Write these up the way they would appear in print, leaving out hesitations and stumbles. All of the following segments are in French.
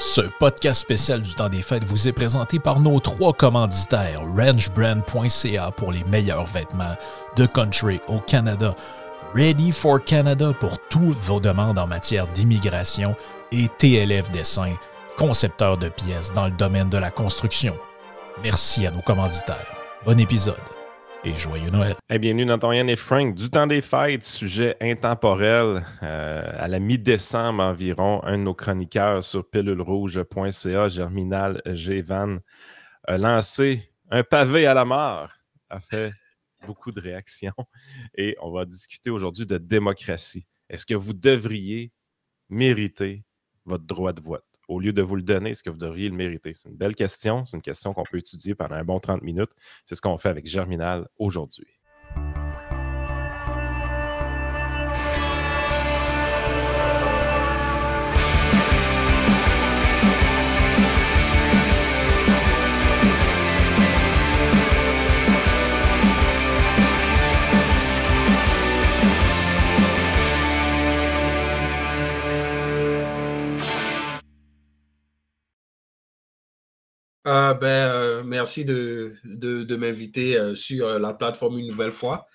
Ce podcast spécial du temps des fêtes vous est présenté par nos 3 commanditaires, ranchbrand.ca pour les meilleurs vêtements de country au Canada, Ready for Canada pour toutes vos demandes en matière d'immigration et TLF Dessin, concepteur de pièces dans le domaine de la construction. Merci à nos commanditaires. Bon épisode et joyeux Noël. Hey, bienvenue dans ton Yann et Frank du temps des fêtes, sujet intemporel. À la mi-décembre environ, un de nos chroniqueurs sur pilulerouge.ca, Germinal Gévan, a lancé un pavé à la mort, a fait beaucoup de réactions et on va discuter aujourd'hui de démocratie. Est-ce que vous devriez mériter votre droit de vote? Au lieu de vous le donner, est-ce que vous devriez le mériter? C'est une belle question. C'est une question qu'on peut étudier pendant un bon 30 minutes. C'est ce qu'on fait avec Germinal aujourd'hui. Merci de m'inviter sur la plateforme une nouvelle fois.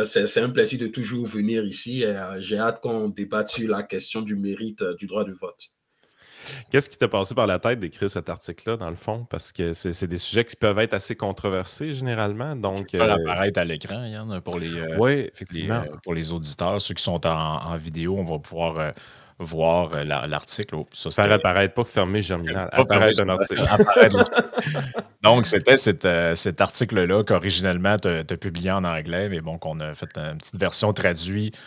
C'est un plaisir de toujours venir ici et j'ai hâte qu'on débatte sur la question du mérite du droit de vote. Qu'est-ce qui t'a passé par la tête d'écrire cet article-là, dans le fond? Parce que c'est des sujets qui peuvent être assez controversés, généralement. Donc, faire apparaître à l'écran, Yann, pour oui, effectivement. pour les auditeurs. Ceux qui sont en vidéo, on va pouvoir voir l'article. Oh, faire apparaître, pas fermer Germinal. Apparaître un article. Donc, c'était cet article-là qu'originellement, tu as publié en anglais, mais bon, qu'on a fait une petite version traduite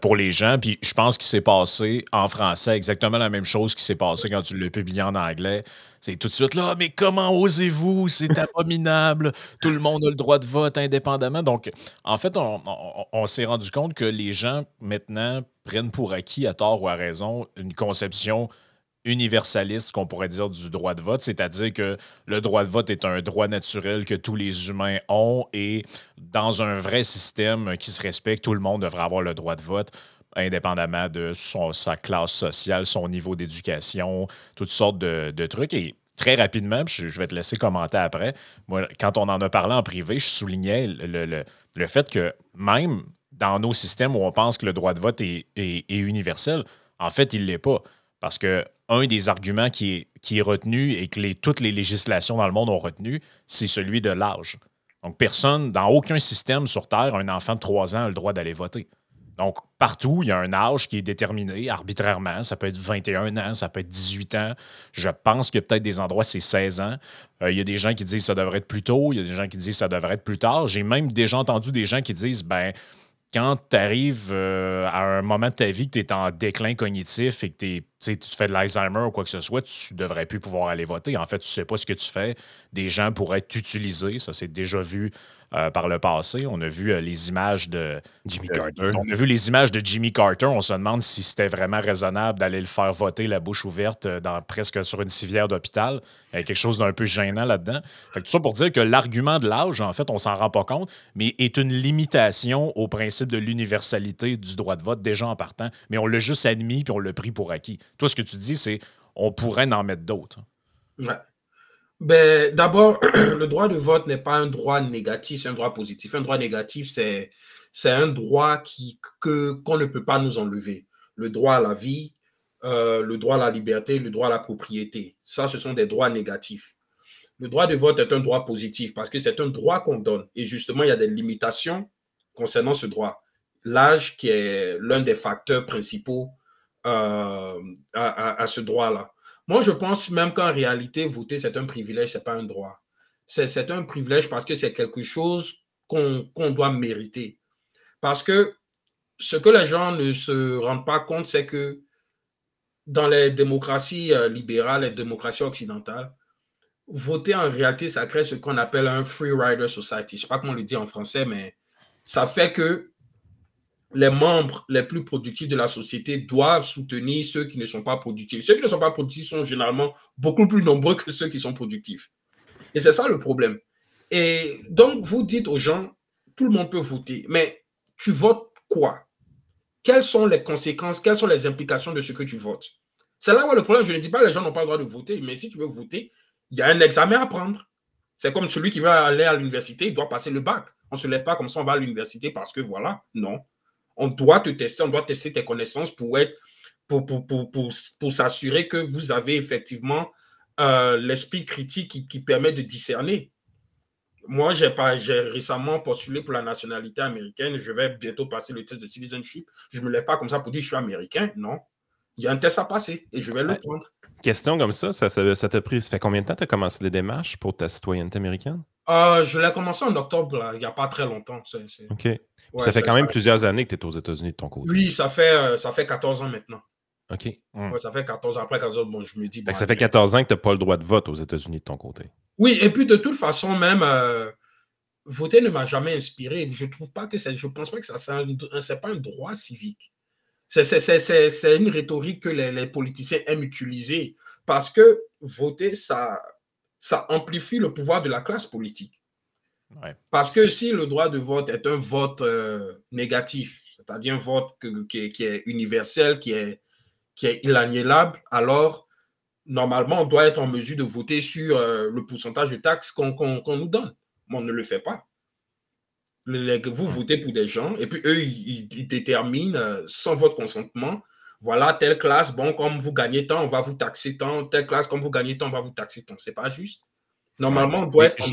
pour les gens. Puis je pense qu'il s'est passé en français exactement la même chose qui s'est passé quand tu l'as publié en anglais. C'est tout de suite là, mais comment osez-vous? C'est abominable. Tout le monde a le droit de vote indépendamment. Donc, en fait, on s'est rendu compte que les gens, maintenant, prennent pour acquis, à tort ou à raison, une conception universaliste, qu'on pourrait dire, du droit de vote, c'est-à-dire que le droit de vote est un droit naturel que tous les humains ont et dans un vrai système qui se respecte, tout le monde devrait avoir le droit de vote, indépendamment de sa classe sociale, son niveau d'éducation, toutes sortes de trucs. Et très rapidement, puis je vais te laisser commenter après, moi, quand on en a parlé en privé, je soulignais le fait que même dans nos systèmes où on pense que le droit de vote est universel, en fait, il ne l'est pas. Parce que un des arguments qui est retenu et que toutes les législations dans le monde ont retenu, c'est celui de l'âge. Donc, personne, dans aucun système sur Terre, un enfant de 3 ans a le droit d'aller voter. Donc, partout, il y a un âge qui est déterminé arbitrairement. Ça peut être 21 ans, ça peut être 18 ans. Je pense qu'il y a peut-être des endroits, c'est 16 ans. Il y a des gens qui disent que ça devrait être plus tôt. Il y a des gens qui disent que ça devrait être plus tard. J'ai même déjà entendu des gens qui disent, quand tu arrives à un moment de ta vie que tu es en déclin cognitif et que tu fais de l'Alzheimer ou quoi que ce soit, tu ne devrais plus pouvoir aller voter. En fait, tu ne sais pas ce que tu fais. Des gens pourraient t'utiliser. Ça s'est déjà vu par le passé. On a vu les images de Jimmy Carter. On a vu les images de Jimmy Carter. On se demande si c'était vraiment raisonnable d'aller le faire voter la bouche ouverte presque sur une civière d'hôpital. Il y a quelque chose d'un peu gênant là-dedans. Fait que tout ça pour dire que l'argument de l'âge, en fait, on s'en rend pas compte, mais est une limitation au principe de l'universalité du droit de vote déjà en partant. Mais on l'a juste admis puis on l'a pris pour acquis. Toi, ce que tu dis, c'est on pourrait en mettre d'autres. Ouais. D'abord, le droit de vote n'est pas un droit négatif, c'est un droit positif. Un droit négatif, c'est un droit qu'on ne peut pas nous enlever. Le droit à la vie, le droit à la liberté, le droit à la propriété. Ça, ce sont des droits négatifs. Le droit de vote est un droit positif parce que c'est un droit qu'on donne. Et justement, il y a des limitations concernant ce droit. L'âge qui est l'un des facteurs principaux à ce droit-là. Moi, je pense même qu'en réalité, voter, c'est un privilège, ce n'est pas un droit. C'est un privilège parce que c'est quelque chose qu'on doit mériter. Parce que ce que les gens ne se rendent pas compte, c'est que dans les démocraties libérales, les démocraties occidentales, voter en réalité, ça crée ce qu'on appelle un free rider society. Je ne sais pas comment on le dit en français, mais ça fait que les membres les plus productifs de la société doivent soutenir ceux qui ne sont pas productifs. Ceux qui ne sont pas productifs sont généralement beaucoup plus nombreux que ceux qui sont productifs. Et c'est ça le problème. Et donc, vous dites aux gens, tout le monde peut voter, mais tu votes quoi? Quelles sont les conséquences, quelles sont les implications de ce que tu votes? C'est là où est le problème. Je ne dis pas que les gens n'ont pas le droit de voter, mais si tu veux voter, il y a un examen à prendre. C'est comme celui qui veut aller à l'université, il doit passer le bac. On ne se lève pas comme ça, on va à l'université parce que voilà, non. On doit te tester, on doit tester tes connaissances pour s'assurer que vous avez effectivement l'esprit critique qui permet de discerner. Moi, j'ai récemment postulé pour la nationalité américaine. Je vais bientôt passer le test de citizenship. Je ne me lève pas comme ça pour dire que je suis américain. Non. Il y a un test à passer et je vais le prendre. Question comme ça t'a pris. Ça fait combien de temps que tu as commencé les démarches pour ta citoyenneté américaine? Je l'ai commencé en octobre, là, il n'y a pas très longtemps. OK. Ouais, ça fait quand même plusieurs années que tu es aux États-Unis de ton côté. Oui, ça fait 14 ans maintenant. OK. Ouais, ça fait 14 ans. Après 14 ans, bon, je me dis... Bon, ça fait 14 ans que tu n'as pas le droit de vote aux États-Unis de ton côté. Oui, et puis de toute façon, même, voter ne m'a jamais inspiré. Je trouve pas que je pense pas que c'est pas un droit civique. C'est une rhétorique que les politiciens aiment utiliser parce que voter, ça amplifie le pouvoir de la classe politique. Ouais. Parce que si le droit de vote est un vote négatif, c'est-à-dire un vote qui est universel, qui est inaliénable, alors normalement, on doit être en mesure de voter sur le pourcentage de taxes qu'on nous donne. Mais on ne le fait pas. Vous votez pour des gens et puis eux, ils déterminent sans votre consentement, voilà, telle classe, bon, comme vous gagnez tant, on va vous taxer tant, telle classe, comme vous gagnez tant, on va vous taxer tant. C'est pas juste. Normalement, on doit être...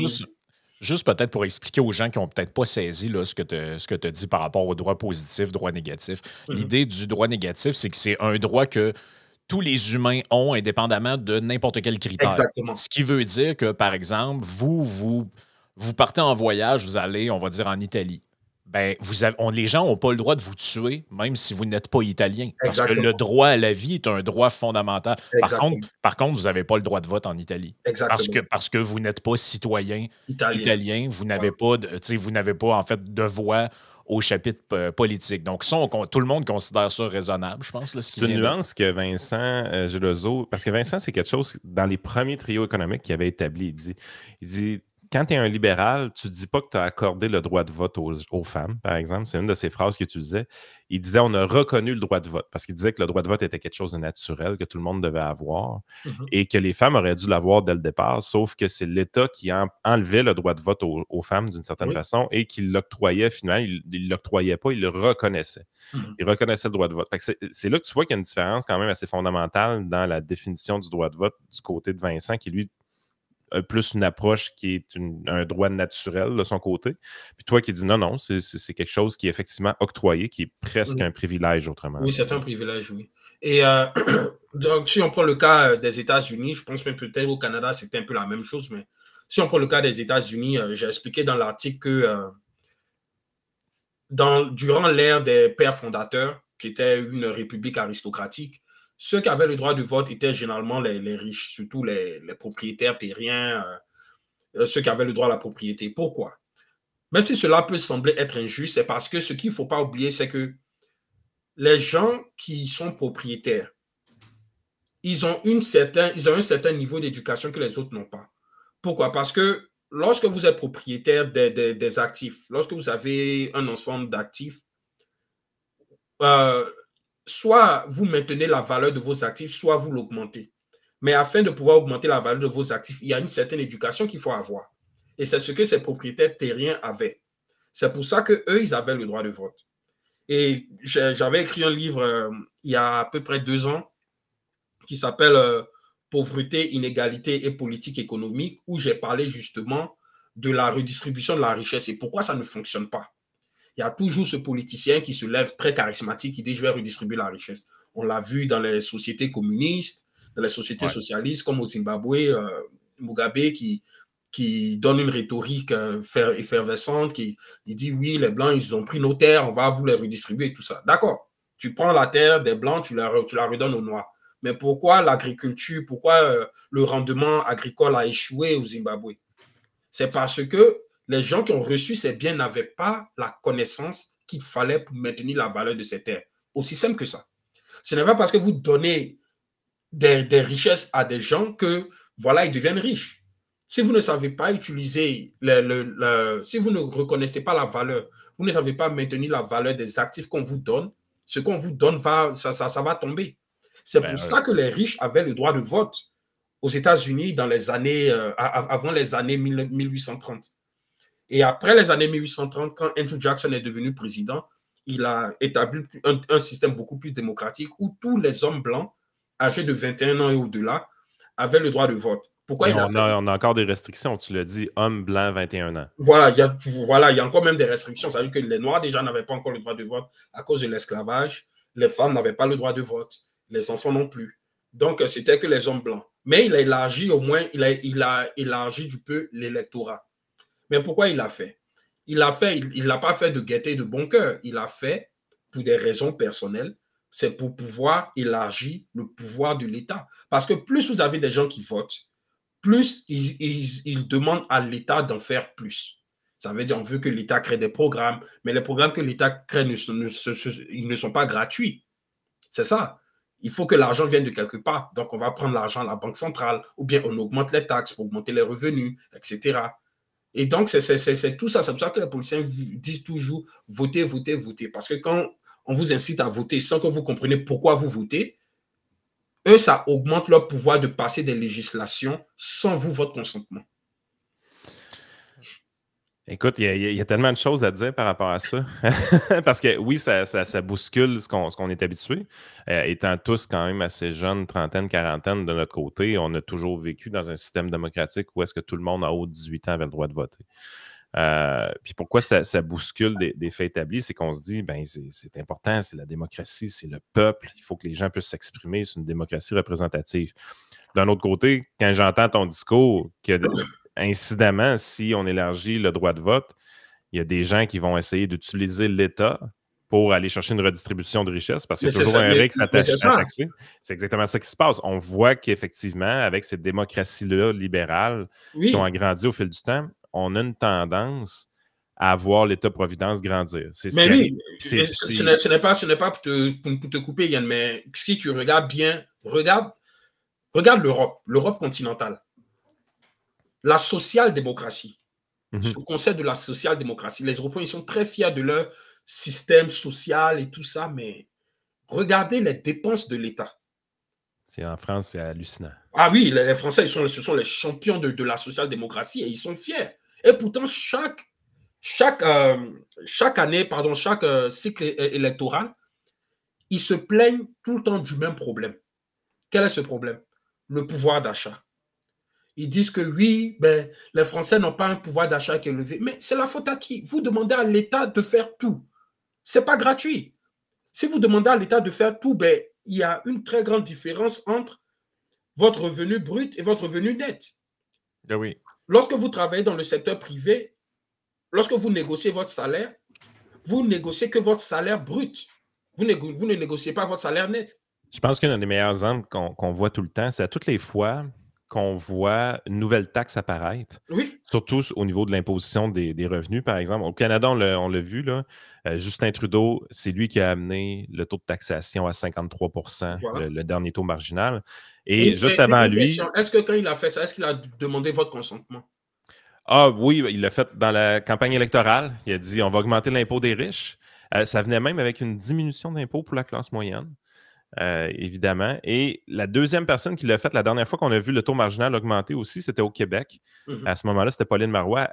Juste peut-être pour expliquer aux gens qui n'ont peut-être pas saisi là, ce que tu as dit par rapport au droit positif, droit négatif. L'idée du droit négatif, c'est que c'est un droit que tous les humains ont indépendamment de n'importe quel critère. Exactement. Ce qui veut dire que, par exemple, vous partez en voyage, vous allez, on va dire, en Italie. Ben, les gens n'ont pas le droit de vous tuer, même si vous n'êtes pas italien. Parce que le droit à la vie est un droit fondamental. Par contre, vous n'avez pas le droit de vote en Italie. Parce que vous n'êtes pas citoyen italien. Vous n'avez pas, en fait, de voix au chapitre politique. Donc, ça, tout le monde considère ça raisonnable, je pense. C'est une nuance que Vincent Geloso, parce que Vincent, c'est quelque chose, dans les premiers trios économiques qu'il avait établi, il dit quand tu es un libéral, tu ne dis pas que tu as accordé le droit de vote aux femmes, par exemple. C'est une de ses phrases qu'il utilisait. Il disait on a reconnu le droit de vote parce qu'il disait que le droit de vote était quelque chose de naturel, que tout le monde devait avoir et que les femmes auraient dû l'avoir dès le départ, sauf que c'est l'État qui enlevait le droit de vote aux femmes d'une certaine façon et qui l'octroyait finalement. Il ne l'octroyait pas, il le reconnaissait. Il reconnaissait le droit de vote. C'est là que tu vois qu'il y a une différence quand même assez fondamentale dans la définition du droit de vote du côté de Vincent qui, lui, plus une approche qui est un droit naturel de son côté. Puis toi qui dis non, c'est quelque chose qui est effectivement octroyé, qui est presque un privilège autrement. Oui, c'est un privilège, oui. Et donc, si on prend le cas des États-Unis, je pense même peut-être au Canada, c'était un peu la même chose, mais si on prend le cas des États-Unis, j'ai expliqué dans l'article que durant l'ère des pères fondateurs, qui était une république aristocratique, ceux qui avaient le droit de vote étaient généralement les riches, surtout les propriétaires terriens, ceux qui avaient le droit à la propriété. Pourquoi? Même si cela peut sembler être injuste, c'est parce que ce qu'il ne faut pas oublier, c'est que les gens qui sont propriétaires, ils ont un certain niveau d'éducation que les autres n'ont pas. Pourquoi? Parce que lorsque vous êtes propriétaire des actifs, lorsque vous avez un ensemble d'actifs, soit vous maintenez la valeur de vos actifs, soit vous l'augmentez. Mais afin de pouvoir augmenter la valeur de vos actifs, il y a une certaine éducation qu'il faut avoir. Et c'est ce que ces propriétaires terriens avaient. C'est pour ça qu'eux, ils avaient le droit de vote. Et j'avais écrit un livre il y a à peu près 2 ans qui s'appelle Pauvreté, inégalité et politique économique, où j'ai parlé justement de la redistribution de la richesse et pourquoi ça ne fonctionne pas. Il y a toujours ce politicien qui se lève très charismatique, qui dit « je vais redistribuer la richesse ». On l'a vu dans les sociétés communistes, dans les sociétés socialistes, comme au Zimbabwe, Mugabe qui donne une rhétorique effervescente, il dit « oui, les Blancs, ils ont pris nos terres, on va vous les redistribuer » et tout ça. D'accord, tu prends la terre des Blancs, tu la redonnes aux Noirs. Mais pourquoi l'agriculture, pourquoi le rendement agricole a échoué au Zimbabwe? C'est parce que les gens qui ont reçu ces biens n'avaient pas la connaissance qu'il fallait pour maintenir la valeur de ces terres. Aussi simple que ça. Ce n'est pas parce que vous donnez des richesses à des gens que, voilà, ils deviennent riches. Si vous ne savez pas utiliser, si vous ne reconnaissez pas la valeur, vous ne savez pas maintenir la valeur des actifs qu'on vous donne, ce qu'on vous donne, ça va tomber. C'est pour ça que les riches avaient le droit de vote aux États-Unis dans les années, avant les années 1830. Et après les années 1830, quand Andrew Jackson est devenu président, il a établi un système beaucoup plus démocratique où tous les hommes blancs âgés de 21 ans et au-delà avaient le droit de vote. Pourquoi on a encore des restrictions, tu l'as dit, homme blanc 21 ans. Voilà, il y a encore même des restrictions. Ça veut dire que les Noirs déjà n'avaient pas encore le droit de vote à cause de l'esclavage. Les femmes n'avaient pas le droit de vote. Les enfants non plus. Donc, c'était que les hommes blancs. Mais il a élargi au moins, il a élargi du peu l'électorat. Mais pourquoi il l'a fait? Il l'a pas fait de gaieté et de bon cœur. Il l'a fait pour des raisons personnelles. C'est pour pouvoir élargir le pouvoir de l'État. Parce que plus vous avez des gens qui votent, plus ils demandent à l'État d'en faire plus. Ça veut dire qu'on veut que l'État crée des programmes, mais les programmes que l'État crée ils ne sont pas gratuits. C'est ça. Il faut que l'argent vienne de quelque part. Donc, on va prendre l'argent à la Banque centrale, ou bien on augmente les taxes pour augmenter les revenus, etc. Et donc, c'est tout ça. C'est pour ça que les politiciens disent toujours votez, votez, votez. Parce que quand on vous incite à voter sans que vous compreniez pourquoi vous votez, eux, ça augmente leur pouvoir de passer des législations sans vous, votre consentement. Écoute, il y a tellement de choses à dire par rapport à ça. Parce que oui, ça bouscule ce qu'on est habitué. Étant tous quand même assez jeunes, trentaine, quarantaine de notre côté, on a toujours vécu dans un système démocratique où est-ce que tout le monde en haut de 18 ans avait le droit de voter. Puis pourquoi ça bouscule des faits établis, c'est qu'on se dit, ben c'est important, c'est la démocratie, c'est le peuple, il faut que les gens puissent s'exprimer, c'est une démocratie représentative. D'un autre côté, quand j'entends ton discours, que incidemment, si on élargit le droit de vote, il y a des gens qui vont essayer d'utiliser l'État pour aller chercher une redistribution de richesse parce qu'il y a toujours un risque à taxer. C'est exactement ça qui se passe. On voit qu'effectivement, avec cette démocratie-là libérale qui ont agrandi au fil du temps, on a une tendance à voir l'État-providence grandir. Mais oui, ce n'est pas pour te couper, Yann, mais si tu regardes bien, regarde l'Europe continentale. La social-démocratie, ce concept de la social-démocratie, les Européens, ils sont très fiers de leur système social et tout ça, mais regardez les dépenses de l'État. En France, c'est hallucinant. Ah oui, les Français, ce sont les champions de la social-démocratie et ils sont fiers. Et pourtant, chaque année, chaque cycle électoral, ils se plaignent tout le temps du même problème. Quel est ce problème? Le pouvoir d'achat. Ils disent que oui, ben, les Français n'ont pas un pouvoir d'achat qui est élevé. Mais c'est la faute à qui? Vous demandez à l'État de faire tout. Ce n'est pas gratuit. Si vous demandez à l'État de faire tout, ben, il y a une très grande différence entre votre revenu brut et votre revenu net. Oui. Lorsque vous travaillez dans le secteur privé, lorsque vous négociez votre salaire, vous négociez que votre salaire brut. Vous ne négociez pas votre salaire net. Je pense qu'un des meilleurs exemples qu'on voit tout le temps, c'est à toutes les fois qu'on voit une nouvelle taxe apparaître, oui. Surtout au niveau de l'imposition des revenus, par exemple. Au Canada, on l'a vu, là, Justin Trudeau, c'est lui qui a amené le taux de taxation à 53 %, voilà. le dernier taux marginal. Et juste avant lui... Est-ce que quand il a fait ça, est-ce qu'il a demandé votre consentement? Ah oui, il l'a fait dans la campagne électorale. Il a dit on va augmenter l'impôt des riches. Ça venait même avec une diminution d'impôt pour la classe moyenne. Évidemment. Et la deuxième personne qui l'a fait la dernière fois qu'on a vu le taux marginal augmenter aussi, c'était au Québec. À ce moment-là, c'était Pauline Marois.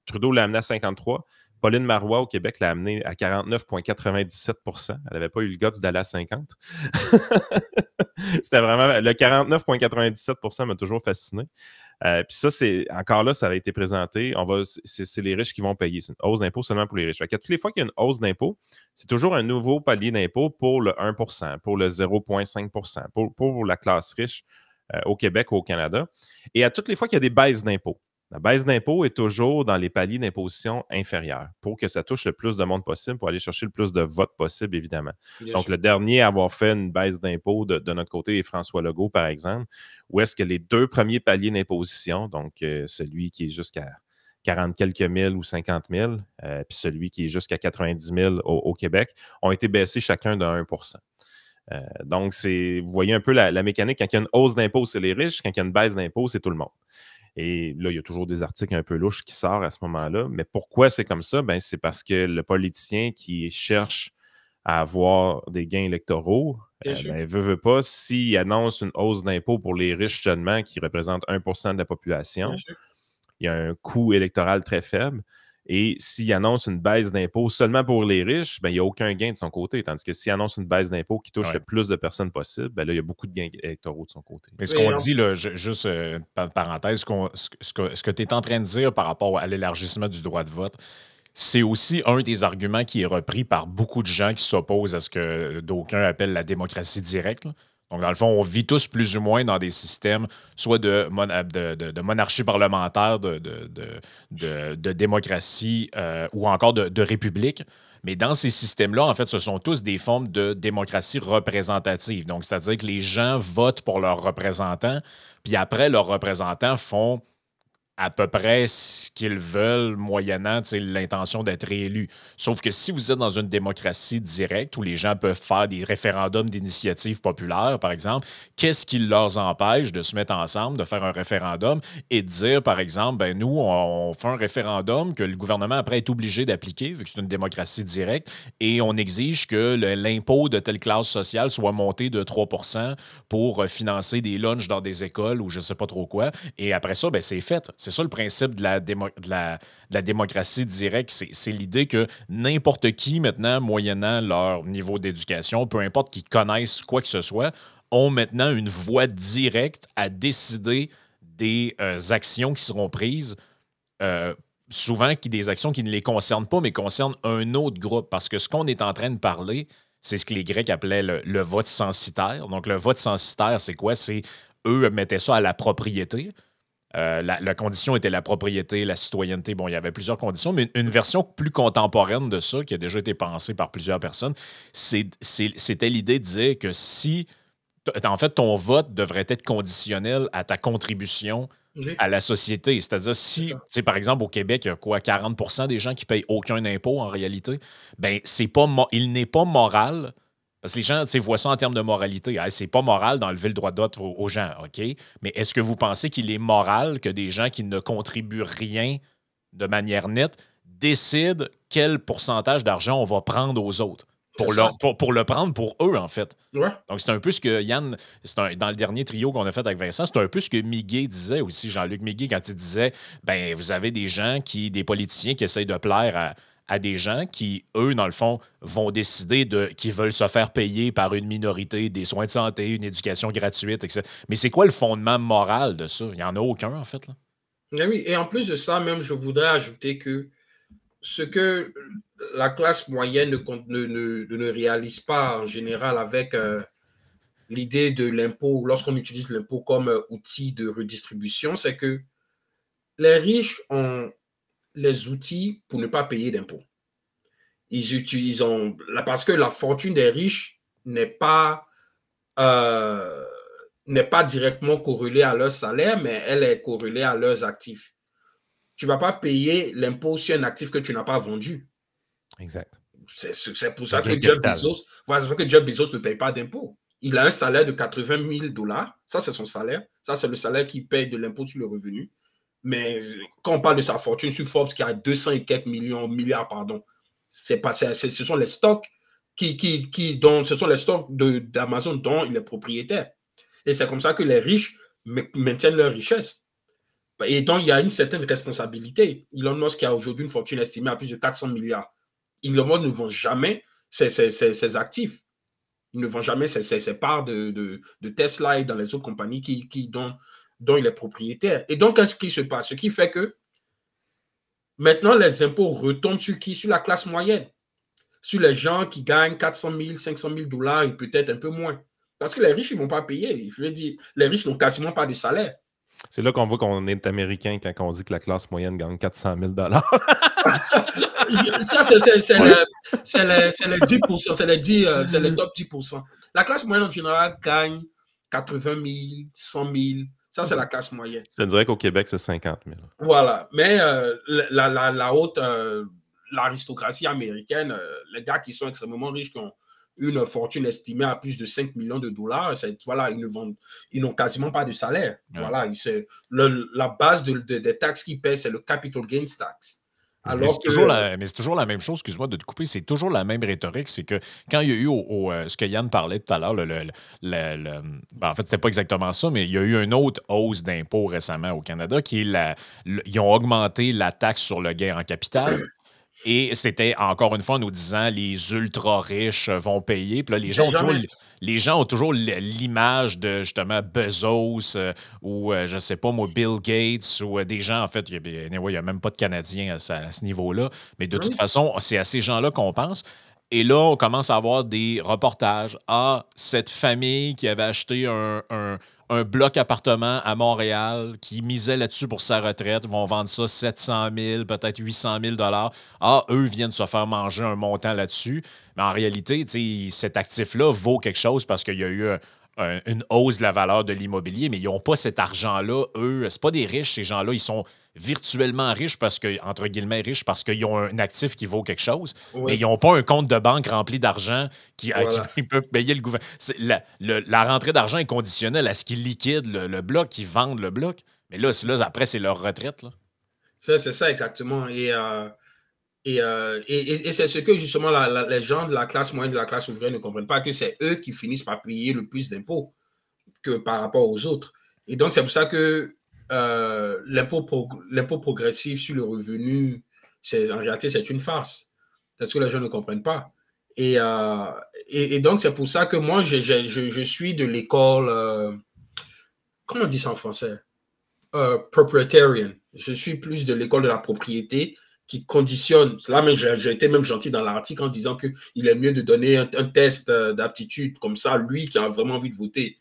Trudeau l'a amené à 53. Pauline Marois au Québec l'a amené à 49,97 %. Elle n'avait pas eu le guts d'aller à 50. C'était vraiment... Le 49,97 % m'a toujours fasciné. Puis ça, encore là, ça a été présenté. C'est les riches qui vont payer. C'est une hausse d'impôt seulement pour les riches. Toutes les fois qu'il y a une hausse d'impôt, c'est toujours un nouveau palier d'impôt pour le 1 %, pour le 0,5 %, pour la classe riche au Québec ou au Canada. Et à toutes les fois qu'il y a des baisses d'impôt, la baisse d'impôt est toujours dans les paliers d'imposition inférieurs pour que ça touche le plus de monde possible, pour aller chercher le plus de votes possible, évidemment. Donc, le dernier à avoir fait une baisse d'impôt de notre côté est François Legault, par exemple, où est-ce que les deux premiers paliers d'imposition, donc celui qui est jusqu'à 40 quelques mille ou 50 000, puis celui qui est jusqu'à 90 000 au Québec, ont été baissés chacun de 1 %. Donc, vous voyez un peu la mécanique. Quand il y a une hausse d'impôt, c'est les riches. Quand il y a une baisse d'impôt, c'est tout le monde. Et là, il y a toujours des articles un peu louches qui sortent à ce moment-là. Mais pourquoi c'est comme ça? Ben, c'est parce que le politicien qui cherche à avoir des gains électoraux. Bien sûr. Veut pas, s'il annonce une hausse d'impôts pour les riches seulement, qui représentent 1% de la population, Bien sûr. il y a un coût électoral très faible. Et s'il annonce une baisse d'impôts seulement pour les riches, il n'y a aucun gain de son côté. Tandis que s'il annonce une baisse d'impôts qui touche Ouais. le plus de personnes possible, là, il y a beaucoup de gains électoraux de son côté. Mais ce qu'on dit, là, juste parenthèse, ce que tu es en train de dire par rapport à l'élargissement du droit de vote, c'est aussi un des arguments qui est repris par beaucoup de gens qui s'opposent à ce que d'aucuns appellent la démocratie directe, là. Donc, dans le fond, on vit tous plus ou moins dans des systèmes soit de monarchie parlementaire, de démocratie ou encore de république. Mais dans ces systèmes-là, en fait, ce sont tous des formes de démocratie représentative. Donc, c'est-à-dire que les gens votent pour leurs représentants, puis après, leurs représentants font à peu près ce qu'ils veulent, moyennant l'intention d'être réélus. Sauf que si vous êtes dans une démocratie directe où les gens peuvent faire des référendums d'initiative populaire, par exemple, qu'est-ce qui leur empêche de se mettre ensemble, de faire un référendum et de dire, par exemple, ben nous, on fait un référendum que le gouvernement, après, est obligé d'appliquer, vu que c'est une démocratie directe, et on exige que l'impôt de telle classe sociale soit monté de 3% pour financer des lunchs dans des écoles ou je ne sais pas trop quoi. Et après ça, ben, c'est fait. C'est ça le principe de la démocratie directe. C'est l'idée que n'importe qui, maintenant, moyennant leur niveau d'éducation, peu importe qu'ils connaissent quoi que ce soit, ont maintenant une voie directe à décider des actions qui seront prises, souvent des actions qui ne les concernent pas, mais concernent un autre groupe. Parce que ce qu'on est en train de parler, c'est ce que les Grecs appelaient le vote censitaire. Donc, le vote censitaire, c'est quoi? C'est eux mettaient ça à la propriété. La condition était la propriété, la citoyenneté. Bon, il y avait plusieurs conditions, mais une version plus contemporaine de ça, qui a déjà été pensée par plusieurs personnes, c'était l'idée de dire que si, en fait, ton vote devrait être conditionnel à ta contribution à la société. C'est-à-dire, si, tu sais, par exemple, au Québec, il y a quoi, 40% des gens qui payent aucun impôt en réalité, ben, il n'est pas moral. Parce que les gens voient ça en termes de moralité. Hey, c'est pas moral d'enlever le droit de vote aux gens, OK? Mais est-ce que vous pensez qu'il est moral que des gens qui ne contribuent rien de manière nette décident quel pourcentage d'argent on va prendre aux autres? Pour le prendre pour eux, en fait. Ouais. Donc, c'est un peu ce que Yann, dans le dernier trio qu'on a fait avec Vincent, c'est un peu ce que Miguet disait aussi, Jean-Luc Miguet, quand il disait, ben vous avez des gens des politiciens qui essayent de plaire à des gens qui, eux, dans le fond, vont décider qu'ils veulent se faire payer par une minorité des soins de santé, une éducation gratuite, etc. Mais c'est quoi le fondement moral de ça? Il n'y en a aucun, en fait, là. Oui, et en plus de ça, même, je voudrais ajouter que ce que la classe moyenne ne réalise pas en général avec l'idée de l'impôt, lorsqu'on utilise l'impôt comme outil de redistribution, c'est que les riches ont les outils pour ne pas payer d'impôts. Parce que la fortune des riches n'est pas directement corrélée à leur salaire, mais elle est corrélée à leurs actifs. Tu ne vas pas payer l'impôt sur un actif que tu n'as pas vendu. Exact. C'est pour ça que Jeff Bezos ne paye pas d'impôt. Il a un salaire de 80 000 $. Ça, c'est son salaire. Ça, c'est le salaire qu'il paye de l'impôt sur le revenu. Mais quand on parle de sa fortune sur Forbes, qui a 200 et quelques milliards, pardon, ce sont les stocks ce sont les stocks d'Amazon dont il est propriétaire. Et c'est comme ça que les riches maintiennent leur richesse. Et donc, il y a une certaine responsabilité. Elon Musk a aujourd'hui une fortune estimée à plus de 400 milliards. Elon Musk ne vend jamais ses actifs. Il ne vend jamais ses parts de Tesla et dans les autres compagnies dont il est propriétaire. Et donc, qu'est-ce qui se passe? Ce qui fait que maintenant, les impôts retombent sur qui? Sur la classe moyenne. Sur les gens qui gagnent 400 000, 500 000 $ et peut-être un peu moins. Parce que les riches, ils ne vont pas payer. Je veux dire, les riches n'ont quasiment pas de salaire. C'est là qu'on voit qu'on est américain quand on dit que la classe moyenne gagne 400 000 $. Ça, c'est les 10%, c'est les top 10%. La classe moyenne en général gagne 80 000, 100 000. Ça, c'est la classe moyenne. Je dirais qu'au Québec, c'est 50 000. Voilà. Mais la haute, l'aristocratie américaine, les gars qui sont extrêmement riches, qui ont une fortune estimée à plus de 5 millions de $, voilà, ils n'ont quasiment pas de salaire. Ouais. Voilà, la base des taxes qu'ils paient, c'est le capital gains tax. Alors mais c'est toujours la même chose, excuse-moi de te couper, c'est toujours la même rhétorique. C'est que quand il y a eu ce que Yann parlait tout à l'heure, en fait, c'était pas exactement ça, mais il y a eu une autre hausse d'impôts récemment au Canada qui est ils ont augmenté la taxe sur le gain en capital. Et c'était, encore une fois, en nous disant les ultra-riches vont payer. Puis là, les gens ont toujours l'image de, justement, Bezos ou, je ne sais pas, moi, Bill Gates ou des gens, en fait, il n'y a même pas de Canadiens à ce niveau-là. Mais de toute façon, c'est à ces gens-là qu'on pense. Et là, on commence à avoir des reportages. Ah, cette famille qui avait acheté un bloc appartement à Montréal, qui misait là-dessus pour sa retraite, vont vendre ça 700 000, peut-être 800 000 $. Ah, eux viennent se faire manger un montant là-dessus. Mais en réalité, cet actif-là vaut quelque chose parce qu'il y a eu une hausse de la valeur de l'immobilier, mais ils n'ont pas cet argent-là. Eux, c'est pas des riches, ces gens-là. Ils sont virtuellement riches parce que, entre guillemets, riches parce qu'ils ont un actif qui vaut quelque chose, mais ils n'ont pas un compte de banque rempli d'argent qui peuvent payer le gouvernement. La rentrée d'argent est conditionnelle à ce qu'ils liquident le bloc, qu'ils vendent le bloc. Mais là après, c'est leur retraite. Là. C'est ça, exactement. Et c'est ce que, justement, les gens de la classe moyenne, de la classe ouvrière ne comprennent pas, que c'est eux qui finissent par payer le plus d'impôts que par rapport aux autres. Et donc, c'est pour ça que l'impôt progressif sur le revenu, en réalité, c'est une farce. C'est ce que les gens ne comprennent pas. Et donc, c'est pour ça que moi, je suis de l'école, comment on dit ça en français? Proprietarian. Je suis plus de l'école de la propriété qui conditionne. Là, mais j'ai été même gentil dans l'article en disant qu'il est mieux de donner un test d'aptitude comme ça, lui qui a vraiment envie de voter,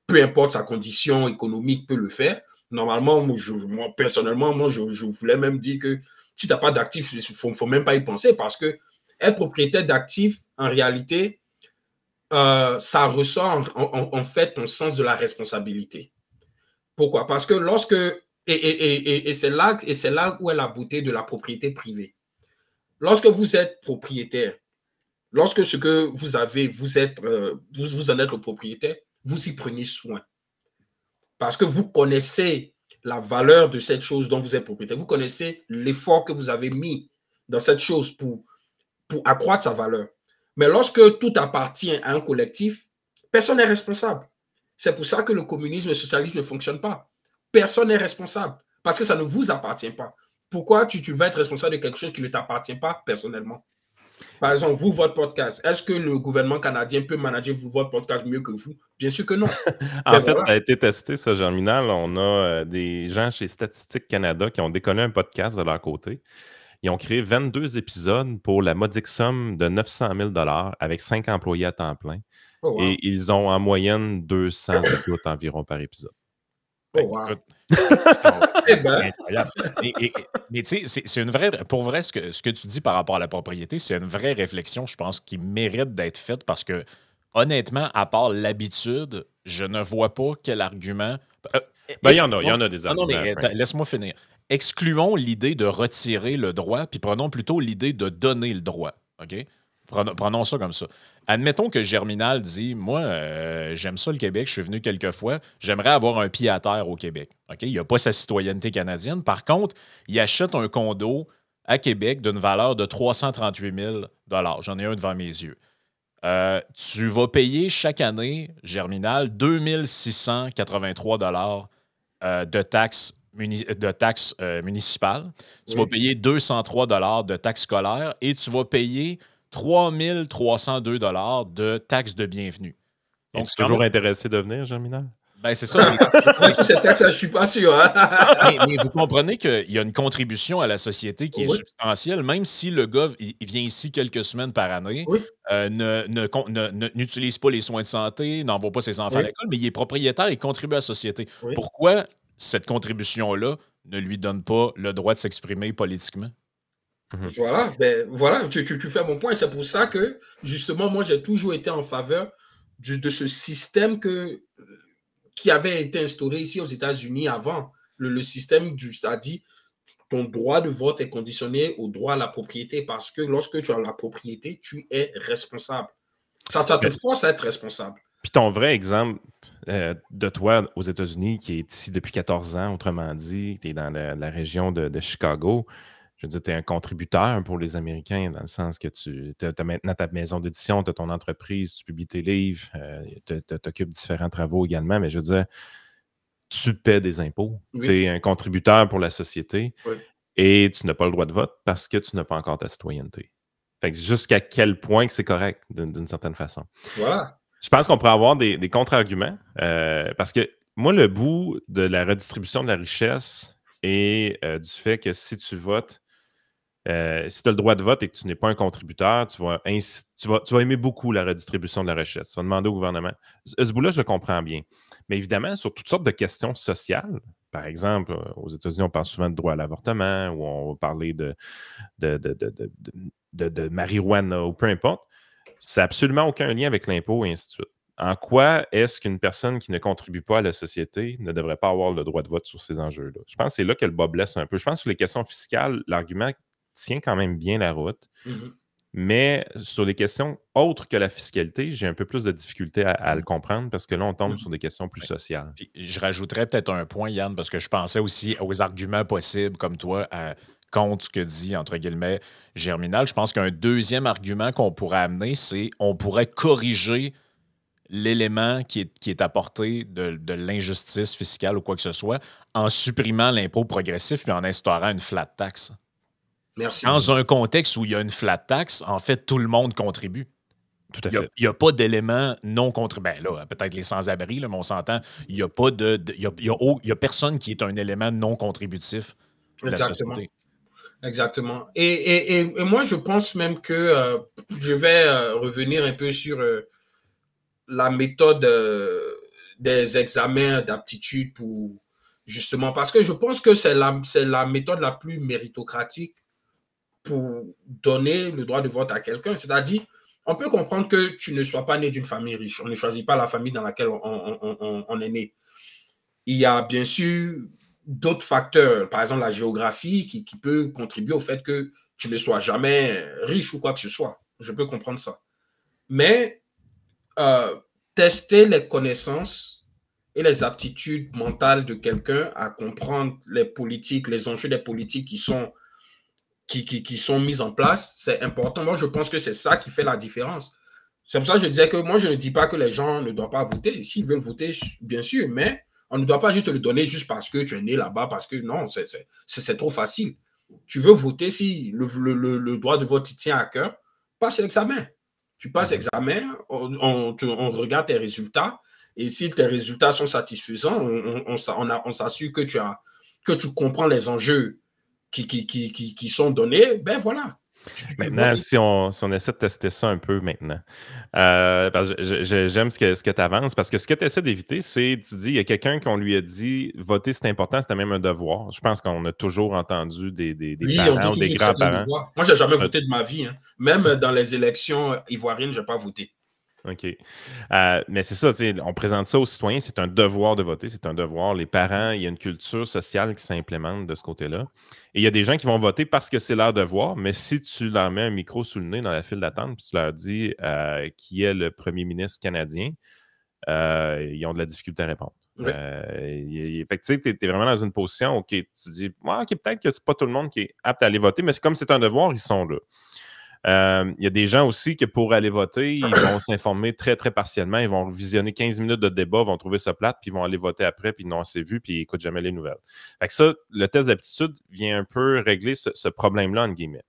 peu importe sa condition économique, peut le faire. Normalement, moi personnellement, je voulais même dire que si tu n'as pas d'actifs, il ne faut même pas y penser parce que être propriétaire d'actifs, en réalité, ça ressort en fait ton sens de la responsabilité. Pourquoi? Parce que lorsque, et c'est là où est la beauté de la propriété privée. Lorsque vous êtes propriétaire, lorsque ce que vous avez, vous en êtes le propriétaire, vous y prenez soin. Parce que vous connaissez la valeur de cette chose dont vous êtes propriétaire. Vous connaissez l'effort que vous avez mis dans cette chose pour accroître sa valeur. Mais lorsque tout appartient à un collectif, personne n'est responsable. C'est pour ça que le communisme et le socialisme ne fonctionnent pas. Personne n'est responsable parce que ça ne vous appartient pas. Pourquoi tu vas être responsable de quelque chose qui ne t'appartient pas personnellement? Par exemple, vous, votre podcast, est-ce que le gouvernement canadien peut manager votre podcast mieux que vous? Bien sûr que non. En fait, ça a été testé, ça, Germinal. On a des gens chez Statistique Canada qui ont décollé un podcast de leur côté. Ils ont créé 22 épisodes pour la modique somme de 900 000 $ avec 5 employés à temps plein. Oh, wow. Et ils ont en moyenne 200 écoutes environ par épisode. Oh, wow. Incroyable. Mais tu sais, c'est une vraie. Pour vrai, ce que tu dis par rapport à la propriété, c'est une vraie réflexion, je pense, qui mérite d'être faite parce que, honnêtement, à part l'habitude, je ne vois pas quel argument. Il y en a des arguments. Non, mais laisse-moi finir. Excluons l'idée de retirer le droit, puis prenons plutôt l'idée de donner le droit. OK? Prenons ça comme ça. Admettons que Germinal dit, moi, j'aime ça le Québec, je suis venu quelques fois, j'aimerais avoir un pied à terre au Québec. Okay? Il n'a pas sa citoyenneté canadienne. Par contre, il achète un condo à Québec d'une valeur de 338 000 $. J'en ai un devant mes yeux. Tu vas payer chaque année, Germinal, 2 683 $ de taxes municipales. Tu vas payer 203 $ de taxes scolaires et tu vas payer 3 302 $ de taxes de bienvenue. Donc, c'est toujours intéressé de venir, Germinal? Ben, c'est ça. Cette taxe, je ne suis pas sûr. Hein? mais vous comprenez qu'il y a une contribution à la société qui est substantielle, même si le gars il vient ici quelques semaines par année, n'utilise pas les soins de santé, n'envoie pas ses enfants à l'école, mais il est propriétaire et contribue à la société. Pourquoi cette contribution-là ne lui donne pas le droit de s'exprimer politiquement? Voilà, tu fais mon point. C'est pour ça que, justement, moi, j'ai toujours été en faveur de ce système qui avait été instauré ici aux États-Unis avant. Le système c'est-à-dire ton droit de vote est conditionné au droit à la propriété parce que lorsque tu as la propriété, tu es responsable. Ça te force à être responsable. Puis ton vrai exemple de toi aux États-Unis qui est ici depuis 14 ans, autrement dit, tu es dans la région de Chicago. je veux dire, tu es un contributeur pour les Américains, dans le sens que tu as maintenant ta maison d'édition, tu as ton entreprise, tu publies tes livres, tu t'occupes de différents travaux également, mais je veux dire, tu paies des impôts. Oui. Tu es un contributeur pour la société Oui. et tu n'as pas le droit de vote parce que tu n'as pas encore ta citoyenneté. Fait que jusqu'à quel point que c'est correct, d'une certaine façon. Voilà. Je pense qu'on pourrait avoir des contre-arguments parce que moi, le bout de la redistribution de la richesse et du fait que si tu votes, si tu as le droit de vote et que tu n'es pas un contributeur, tu vas aimer beaucoup la redistribution de la richesse. Tu vas demander au gouvernement. Ce bout-là, je le comprends bien. Mais évidemment, sur toutes sortes de questions sociales, par exemple, aux États-Unis, on parle souvent de droit à l'avortement ou on va parler de marijuana ou peu importe. Ça n'a absolument aucun lien avec l'impôt et ainsi de suite. En quoi est-ce qu'une personne qui ne contribue pas à la société ne devrait pas avoir le droit de vote sur ces enjeux-là? Je pense que c'est là que le bas blesse un peu. Je pense que sur les questions fiscales, l'argument tient quand même bien la route. Mm-hmm. Mais sur les questions autres que la fiscalité, j'ai un peu plus de difficulté à le comprendre parce que là, on tombe sur des questions plus sociales. Puis, je rajouterais peut-être un point, Yann, parce que je pensais aussi aux arguments possibles, comme toi, contre ce que dit, entre guillemets, Germinal. Je pense qu'un deuxième argument qu'on pourrait amener, c'est on pourrait corriger l'élément qui est apporté de l'injustice fiscale ou quoi que ce soit en supprimant l'impôt progressif puis en instaurant une flat tax. Merci. Dans un contexte où il y a une flat tax, en fait, tout le monde contribue. Tout à fait. Il n'y a pas d'élément non contributif. Ben là, peut-être les sans-abri, mais on s'entend, il n'y a pas il y a personne qui est un élément non contributif de la société. Exactement. Et moi, je pense même que je vais revenir un peu sur la méthode des examens d'aptitude pour justement, parce que je pense que c'est la méthode la plus méritocratique pour donner le droit de vote à quelqu'un. C'est-à-dire, on peut comprendre que tu ne sois pas né d'une famille riche. On ne choisit pas la famille dans laquelle on est né. Il y a bien sûr d'autres facteurs, par exemple la géographie, qui peut contribuer au fait que tu ne sois jamais riche ou quoi que ce soit. Je peux comprendre ça. Mais tester les connaissances et les aptitudes mentales de quelqu'un à comprendre les politiques, les enjeux des politiques qui sont mises en place, c'est important. Moi, je pense que c'est ça qui fait la différence. C'est pour ça que je disais que moi, je ne dis pas que les gens ne doivent pas voter. S'ils veulent voter, bien sûr, mais on ne doit pas juste le donner juste parce que tu es né là-bas, parce que non, c'est trop facile. Tu veux voter, si le droit de vote tient à cœur, passe l'examen. Tu passes l'examen, on regarde tes résultats, et si tes résultats sont satisfaisants, on s'assure que tu comprends les enjeux qui sont donnés, ben voilà. Maintenant, si on essaie de tester ça un peu maintenant, parce que j'aime ce que tu avances, parce que ce que tu essaies d'éviter, c'est, tu dis, il y a quelqu'un qu'on lui a dit, voter c'est important, c'était même un devoir. Je pense qu'on a toujours entendu des parents ou des grands-parents. Moi, je n'ai jamais voté de ma vie. Hein. Même dans les élections ivoiriennes, je n'ai pas voté. OK. Mais c'est ça, on présente ça aux citoyens, c'est un devoir de voter, c'est un devoir. Les parents, il y a une culture sociale qui s'implémente de ce côté-là. Et il y a des gens qui vont voter parce que c'est leur devoir, mais si tu leur mets un micro sous le nez dans la file d'attente puis tu leur dis qui est le premier ministre canadien, ils ont de la difficulté à répondre. Oui. Fait que tu sais, tu es vraiment dans une position où tu dis OK, peut-être que c'est pas tout le monde qui est apte à aller voter, mais comme c'est un devoir, ils sont là. Il y a des gens aussi que pour aller voter, ils vont s'informer très, très partiellement. Ils vont visionner 15 minutes de débat, vont trouver ça plate, puis ils vont aller voter après, puis ils n'ont assez vu, puis ils n'écoutent jamais les nouvelles. Fait que ça, le test d'aptitude vient un peu régler ce problème-là, entre guillemets.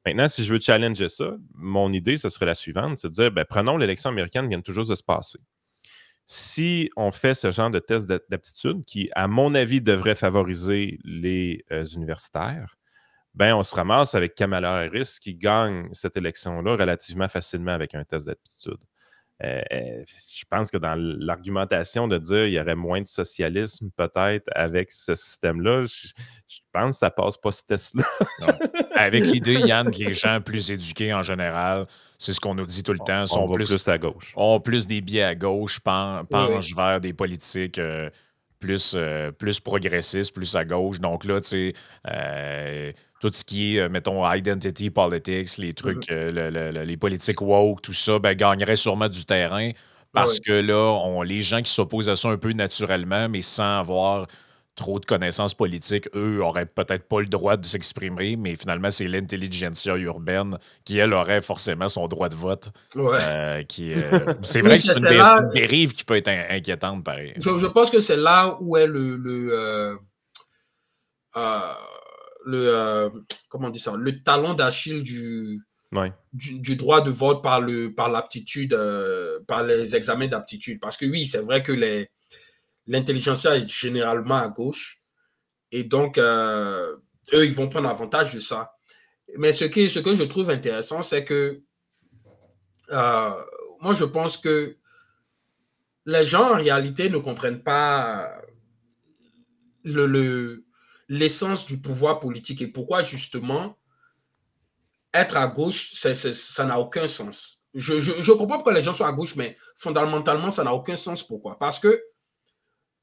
Maintenant, si je veux challenger ça, mon idée, ce serait la suivante, c'est de dire, prenons l'élection américaine qui vient tout juste de se passer. Si on fait ce genre de test d'aptitude, qui, à mon avis, devrait favoriser les universitaires, on se ramasse avec Kamala Harris qui gagne cette élection-là relativement facilement avec un test d'aptitude. Je pense que dans l'argumentation de dire qu'il y aurait moins de socialisme peut-être avec ce système-là, je pense que ça passe pas ce test-là. Avec l'idée, Yann, que les gens plus éduqués en général, c'est ce qu'on nous dit tout le temps, sont plus à gauche. Ont plus des biais à gauche, penchent vers des politiques plus progressistes, plus à gauche. Donc là, tu sais, tout ce qui est, mettons, identity politics, les trucs, les politiques woke, tout ça, gagnerait sûrement du terrain parce que là, les gens qui s'opposent à ça un peu naturellement, mais sans avoir trop de connaissances politiques, eux auraient peut-être pas le droit de s'exprimer, mais finalement, c'est l'intelligentsia urbaine qui, elle, aurait forcément son droit de vote. Ouais. C'est Oui, vrai que c'est c'est là, une dérive qui peut être inquiétante, pareil. je pense que c'est là où est comment on dit ça, le talon d'Achille du droit de vote par l'aptitude, par les examens d'aptitude. Parce que oui, c'est vrai que l'intelligentsia est généralement à gauche. Et donc, eux, ils vont prendre avantage de ça. Mais ce que je trouve intéressant, c'est que moi, je pense que les gens, en réalité, ne comprennent pas l'essence du pouvoir politique et pourquoi, justement, être à gauche, ça n'a aucun sens. Je comprends pourquoi les gens sont à gauche, mais fondamentalement, ça n'a aucun sens. Pourquoi? Parce que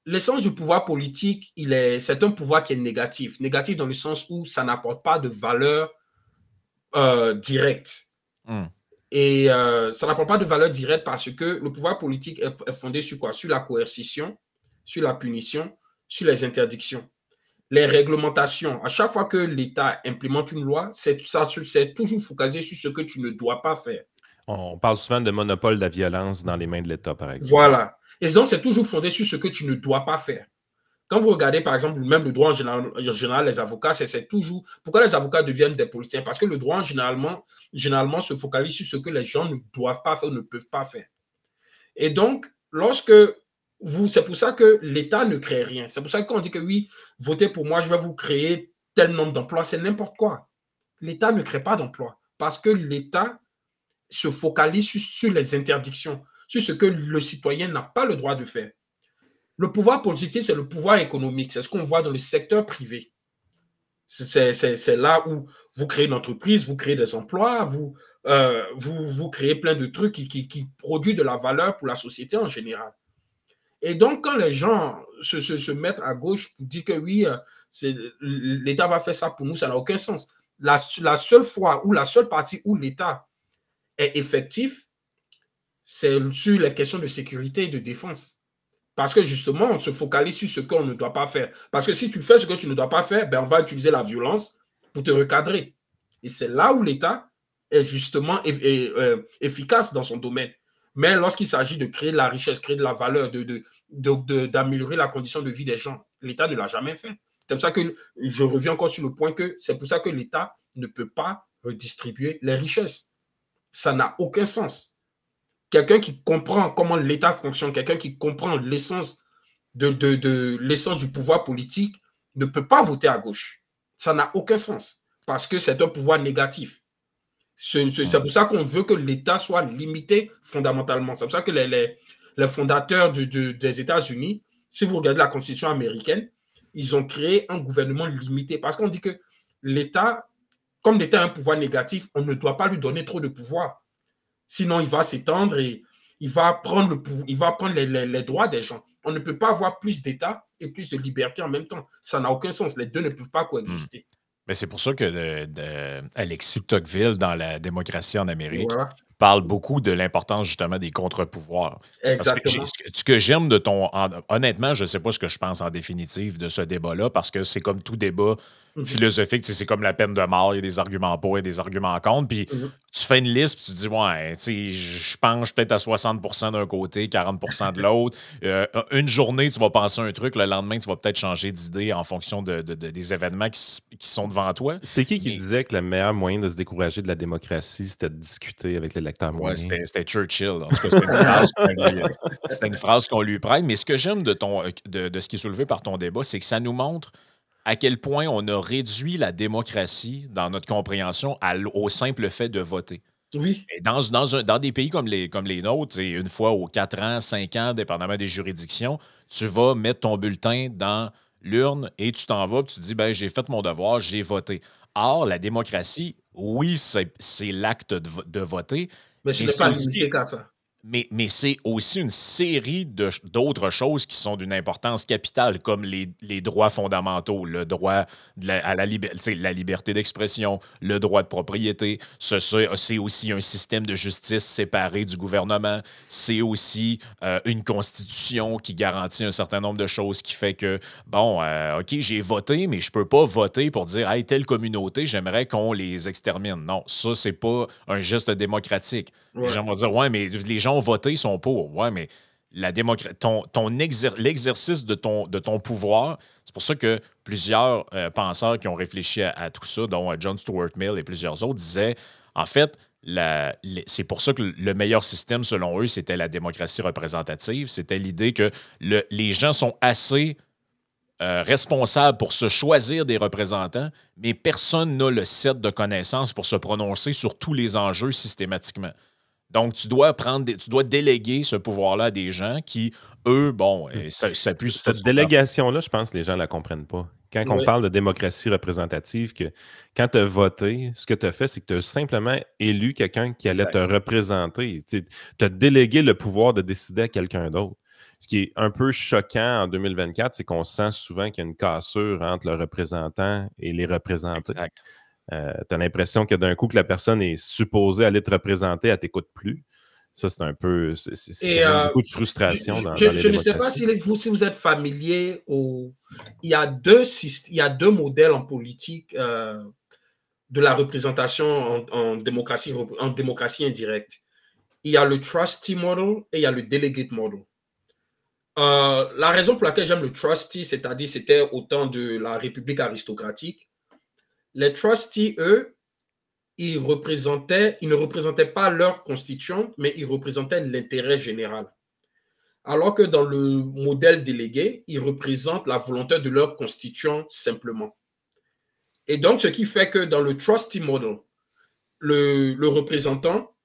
l'essence du pouvoir politique, c'est un pouvoir qui est négatif. Négatif dans le sens où ça n'apporte pas de valeur directe. Et ça n'apporte pas de valeur directe parce que le pouvoir politique est fondé sur quoi? Sur la coercition, sur la punition, sur les interdictions. Les réglementations, à chaque fois que l'État implémente une loi, c'est toujours focalisé sur ce que tu ne dois pas faire. On parle souvent de monopole de la violence dans les mains de l'État, par exemple. Voilà. Et donc, c'est toujours fondé sur ce que tu ne dois pas faire. Quand vous regardez, par exemple, même le droit en général, les avocats, c'est toujours... Pourquoi les avocats deviennent des politiciens? Parce que le droit, généralement, se focalise sur ce que les gens ne doivent pas faire ou ne peuvent pas faire. Et donc, c'est pour ça que l'État ne crée rien. C'est pour ça qu'on dit que oui, votez pour moi, je vais vous créer tel nombre d'emplois. C'est n'importe quoi. L'État ne crée pas d'emplois parce que l'État se focalise sur les interdictions, sur ce que le citoyen n'a pas le droit de faire. Le pouvoir politique, c'est le pouvoir économique. C'est ce qu'on voit dans le secteur privé. C'est là où vous créez une entreprise, vous créez des emplois, vous créez plein de trucs qui produisent de la valeur pour la société en général. Et donc, quand les gens se mettent à gauche pour dire que oui, l'État va faire ça pour nous, ça n'a aucun sens. La seule fois ou la seule partie où l'État est effectif, c'est sur les questions de sécurité et de défense. Parce que justement, on se focalise sur ce qu'on ne doit pas faire. Parce que si tu fais ce que tu ne dois pas faire, ben on va utiliser la violence pour te recadrer. Et c'est là où l'État est justement efficace dans son domaine. Mais lorsqu'il s'agit de créer de la richesse, créer de la valeur, d'améliorer la condition de vie des gens, l'État ne l'a jamais fait. C'est pour ça que je reviens encore sur le point que c'est pour ça que l'État ne peut pas redistribuer les richesses. Ça n'a aucun sens. Quelqu'un qui comprend comment l'État fonctionne, quelqu'un qui comprend l'essence l'essence du pouvoir politique ne peut pas voter à gauche. Ça n'a aucun sens parce que c'est un pouvoir négatif. C'est pour ça qu'on veut que l'État soit limité fondamentalement. C'est pour ça que les fondateurs des États-Unis, si vous regardez la Constitution américaine, ils ont créé un gouvernement limité parce qu'on dit que l'État, comme l'État a un pouvoir négatif, on ne doit pas lui donner trop de pouvoir. Sinon, il va s'étendre et il va prendre les droits des gens. On ne peut pas avoir plus d'État et plus de liberté en même temps. Ça n'a aucun sens. Les deux ne peuvent pas coexister. Mais c'est pour ça que Alexis Tocqueville, dans La démocratie en Amérique, parle beaucoup de l'importance justement des contre-pouvoirs. Exactement. Ce que j'aime de honnêtement, je ne sais pas ce que je pense en définitive de ce débat-là, parce que c'est comme tout débat philosophique, c'est comme la peine de mort, il y a des arguments pour et des arguments contre, puis tu fais une liste, puis tu te dis, ouais, je penche peut-être à 60% d'un côté, 40% de l'autre. Une journée, tu vas penser un truc, le lendemain, tu vas peut-être changer d'idée en fonction des événements qui sont devant toi. C'est qui disait que le meilleur moyen de se décourager de la démocratie, c'était de discuter avec l'électeur moyen? Ouais, c'était Churchill. En tout cas, c'était une phrase qu'on lui prête. Mais ce que j'aime de ce qui est soulevé par ton débat, c'est que ça nous montre à quel point on a réduit la démocratie dans notre compréhension au simple fait de voter. Oui. Et dans des pays comme les nôtres, une fois aux 4 ans, 5 ans, dépendamment des juridictions, tu vas mettre ton bulletin dans l'urne et tu t'en vas et tu te dis, ben, j'ai fait mon devoir, j'ai voté. Or, la démocratie, oui, c'est l'acte de voter. Mais ce n'est pas limité qu'à ça. mais c'est aussi une série d'autres choses qui sont d'une importance capitale, comme les droits fondamentaux, le droit à la liberté d'expression, le droit de propriété. C'est aussi un système de justice séparé du gouvernement. C'est aussi une constitution qui garantit un certain nombre de choses qui fait que, bon, OK, j'ai voté, mais je peux pas voter pour dire, hey, telle communauté, j'aimerais qu'on les extermine. Non, ça, c'est pas un geste démocratique. Les gens vont dire, ouais, mais les gens ont voté, ils sont pour. Ouais, mais l'exercice de ton pouvoir, c'est pour ça que plusieurs penseurs qui ont réfléchi à tout ça, dont John Stuart Mill et plusieurs autres, disaient, en fait, c'est pour ça que le meilleur système, selon eux, c'était la démocratie représentative. C'était l'idée que les gens sont assez responsables pour se choisir des représentants, mais personne n'a le set de connaissances pour se prononcer sur tous les enjeux systématiquement. Donc, tu dois déléguer ce pouvoir-là à des gens qui, eux, bon, ça puisse... Cette délégation-là, je pense que les gens ne la comprennent pas. Quand on parle de démocratie représentative, que quand tu as voté, ce que tu as fait, c'est que tu as simplement élu quelqu'un qui allait te représenter. Tu as délégué le pouvoir de décider à quelqu'un d'autre. Ce qui est un peu choquant en 2024, c'est qu'on sent souvent qu'il y a une cassure entre le représentant et les représentés. Exact. Tu as l'impression que d'un coup que la personne est supposée aller te représenter, elle ne t'écoute plus. Ça, c'est un peu... C'est beaucoup de frustration dans les Je ne sais pas si vous êtes familier il y a deux modèles en politique de la représentation en démocratie indirecte. Il y a le trustee model et il y a le delegate model. La raison pour laquelle j'aime le trustee, c'est-à-dire c'était au temps de la République aristocratique, les trustees, eux, ils ne représentaient pas leur constitution, mais ils représentaient l'intérêt général. Alors que dans le modèle délégué, ils représentent la volonté de leur constitution simplement. Et donc, ce qui fait que dans le trustee model, le représentant,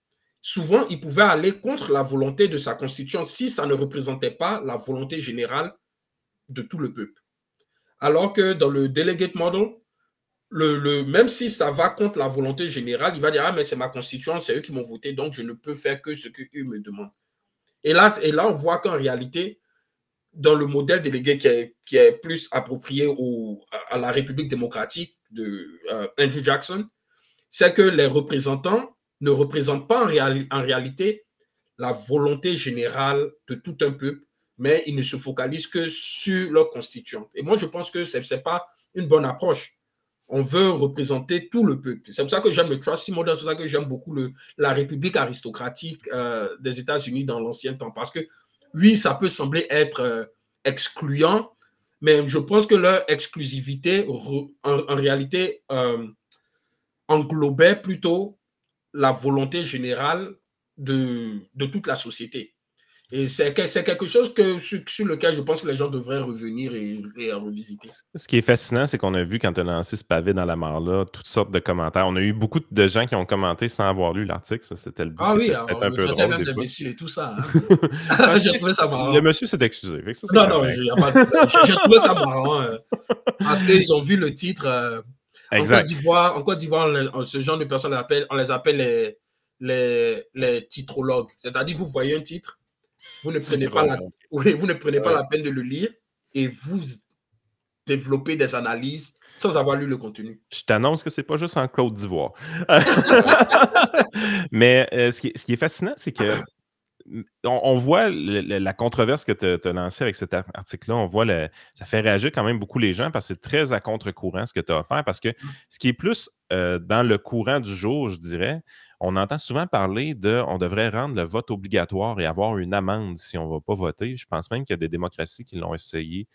souvent, il pouvait aller contre la volonté de sa constitution si ça ne représentait pas la volonté générale de tout le peuple. Alors que dans le delegate model, même si ça va contre la volonté générale, il va dire, ah, mais c'est ma constitution, c'est eux qui m'ont voté, donc je ne peux faire que ce qu'eux me demandent. Et là, on voit qu'en réalité, dans le modèle délégué qui est plus approprié à la République démocratique de Andrew Jackson, c'est que les représentants ne représentent pas en réalité la volonté générale de tout un peuple, mais ils ne se focalisent que sur leur constituante. Et moi, je pense que ce n'est pas une bonne approche. On veut représenter tout le peuple. C'est pour ça que j'aime le trustee model, c'est pour ça que j'aime beaucoup la République aristocratique des États-Unis dans l'ancien temps. Parce que, oui, ça peut sembler être excluant, mais je pense que leur exclusivité, en réalité, englobait plutôt la volonté générale de toute la société. Et c'est quelque chose sur lequel je pense que les gens devraient revenir et revisiter. Ce qui est fascinant, c'est qu'on a vu quand tu as lancé ce pavé dans la mare-là, toutes sortes de commentaires. On a eu beaucoup de gens qui ont commenté sans avoir lu l'article. Ça, c'était le but. Ah oui, on me traitait même d'imbécile et tout ça. Hein. J'ai trouvé ça marrant. Le monsieur s'est excusé. Non, j'ai trouvé ça marrant. Parce qu'ils ont vu le titre. En Côte d'Ivoire, ce genre de personnes, on les appelle les titrologues. C'est-à-dire, vous voyez un titre, vous ne prenez pas la peine de le lire et vous développez des analyses sans avoir lu le contenu. Je t'annonce que c'est pas juste en Côte d'Ivoire. Mais ce qui est fascinant, c'est que on voit la controverse que tu as lancée avec cet article-là. On voit ça fait réagir quand même beaucoup les gens parce que c'est très à contre-courant ce que tu as offert. Parce que ce qui est plus dans le courant du jour, je dirais, on entend souvent parler on devrait rendre le vote obligatoire et avoir une amende si on ne va pas voter. Je pense même qu'il y a des démocraties qui l'ont essayé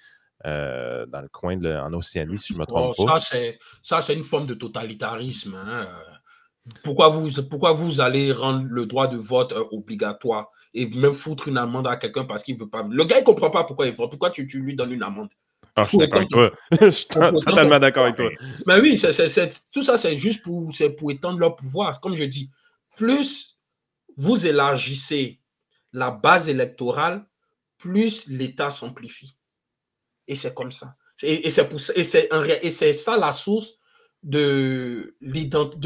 dans le coin en Océanie, si je ne me trompe pas. Ça, c'est une forme de totalitarisme. Hein. Pourquoi vous allez rendre le droit de vote obligatoire et même foutre une amende à quelqu'un parce qu'il ne veut pas... Le gars, il ne comprend pas pourquoi il vote. Pourquoi tu lui donnes une amende? Ah, je suis d'accord avec toi. Je suis totalement d'accord avec toi. Mais oui, tout ça, c'est juste pour étendre leur pouvoir. Comme je dis, plus vous élargissez la base électorale, plus l'État s'amplifie. Et c'est comme ça. Et c'est ça la source de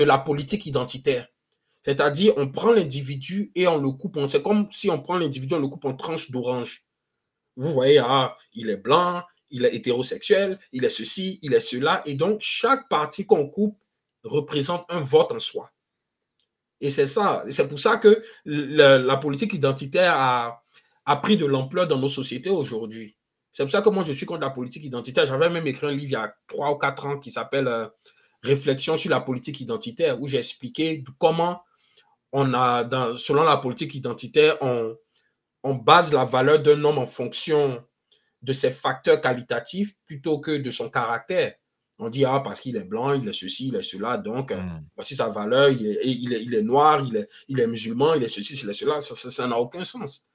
la politique identitaire. C'est-à-dire, on prend l'individu et on le coupe. C'est comme si on prend l'individu, on le coupe en tranches d'orange. Vous voyez, il est blanc, il est hétérosexuel, il est ceci, il est cela. Et donc, chaque partie qu'on coupe représente un vote en soi. Et c'est ça. C'est pour ça que la politique identitaire a pris de l'ampleur dans nos sociétés aujourd'hui. C'est pour ça que moi, je suis contre la politique identitaire. J'avais même écrit un livre il y a 3 ou 4 ans qui s'appelle Réflexion sur la politique identitaire, où j'ai expliqué comment selon la politique identitaire, on base la valeur d'un homme en fonction de ses facteurs qualitatifs plutôt que de son caractère. On dit, parce qu'il est blanc, il est ceci, il est cela, donc voici sa valeur, il est noir, il est musulman, il est ceci, il est cela, ça n'a aucun sens.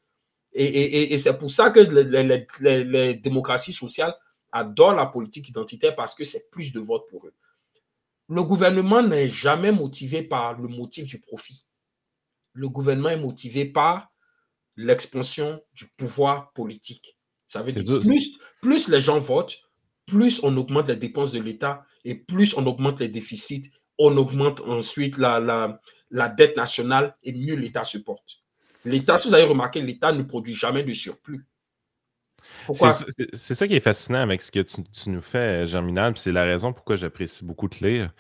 Et c'est pour ça que les démocraties sociales adorent la politique identitaire parce que c'est plus de votes pour eux. Le gouvernement n'est jamais motivé par le motif du profit. Le gouvernement est motivé par l'expansion du pouvoir politique. Ça veut dire plus les gens votent, plus on augmente les dépenses de l'État et plus on augmente les déficits, on augmente ensuite la dette nationale et mieux l'État se porte. L'État, si vous avez remarqué, l'État ne produit jamais de surplus. C'est ça qui est fascinant avec ce que tu nous fais, Germinal, puis c'est la raison pourquoi j'apprécie beaucoup te lire.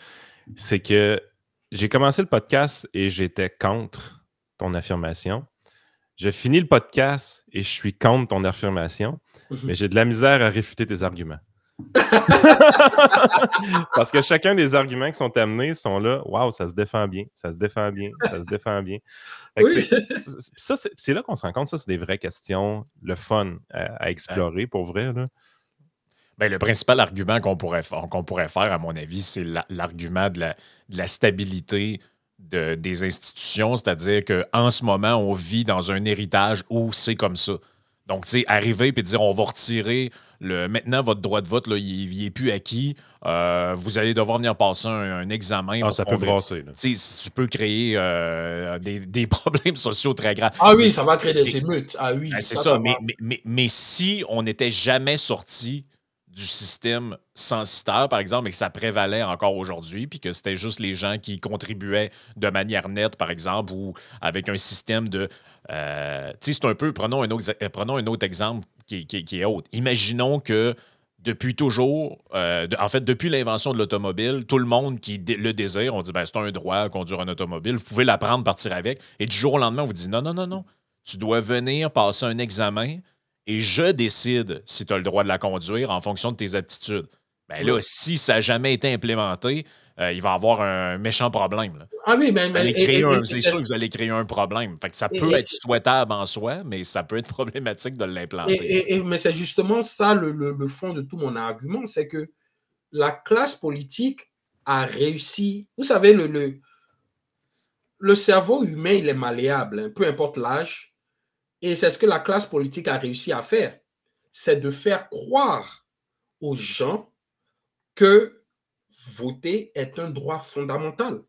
C'est que j'ai commencé le podcast et j'étais contre ton affirmation. Je finis le podcast et je suis contre ton affirmation, mais j'ai de la misère à réfuter tes arguments. Parce que chacun des arguments qui sont amenés sont là, waouh, ça se défend bien, ça se défend bien, ça se défend bien. Oui. C'est là qu'on se rend compte, ça, c'est des vraies questions, le fun à explorer pour vrai. Là. Ben, le principal argument qu'on pourrait faire, à mon avis, c'est l'argument de la stabilité des institutions, c'est-à-dire qu'en ce moment, on vit dans un héritage où c'est comme ça. Donc, tu sais, arriver et dire on va retirer maintenant votre droit de vote, là, il n'est plus acquis. Vous allez devoir venir passer un examen. Ça peut brasser. Tu peux créer des problèmes sociaux très graves. Ah oui, ça va créer des émeutes. Ah oui. Ben, c'est ça. Mais si on n'était jamais sorti du système censitaire, par exemple, et que ça prévalait encore aujourd'hui, puis que c'était juste les gens qui contribuaient de manière nette, par exemple, ou avec un système de... tu sais, c'est un peu... Prenons un autre exemple qui est autre. Imaginons que depuis toujours, en fait, depuis l'invention de l'automobile, tout le monde qui le désire, on dit, ben, c'est un droit à conduire un automobile, vous pouvez l'apprendre, partir avec, et du jour au lendemain, on vous dit, non, tu dois venir passer un examen, et je décide si tu as le droit de la conduire en fonction de tes aptitudes. Ben là, si ça n'a jamais été implémenté, il va y avoir un méchant problème. Là. Ah oui, mais c'est sûr que vous allez créer un problème. Fait que ça peut être souhaitable en soi, mais ça peut être problématique de l'implanter. Mais c'est justement ça le fond de tout mon argument, c'est que la classe politique a réussi. Vous savez, le cerveau humain, il est malléable, hein, peu importe l'âge. Et c'est ce que la classe politique a réussi à faire. C'est de faire croire aux gens que voter est un droit fondamental.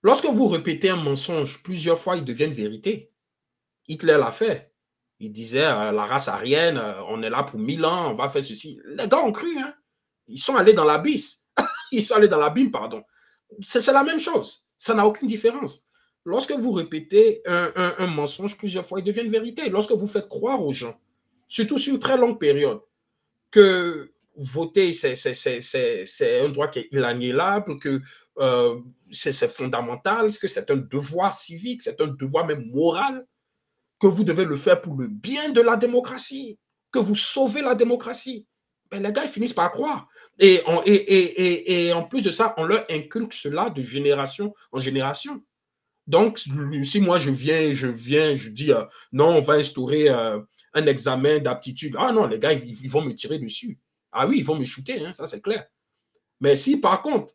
Lorsque vous répétez un mensonge plusieurs fois, il devient une vérité. Hitler l'a fait. Il disait la race aryenne, on est là pour 1000 ans, on va faire ceci. Les gars ont cru, hein. Ils sont allés dans l'abysse. Ils sont allés dans l'abîme, pardon. C'est la même chose. Ça n'a aucune différence. Lorsque vous répétez un mensonge plusieurs fois, il devient une vérité. Lorsque vous faites croire aux gens, surtout sur une très longue période, que voter, c'est un droit qui est inaliénable, que c'est fondamental, que c'est un devoir civique, c'est un devoir même moral, que vous devez le faire pour le bien de la démocratie, que vous sauvez la démocratie. Ben, les gars, ils finissent par croire. Et en plus de ça, on leur inculque cela de génération en génération. Donc, si moi je dis non, on va instaurer un examen d'aptitude. Ah non, les gars, ils vont me tirer dessus. Ah oui, ils vont me shooter, hein, ça c'est clair. Mais si par contre,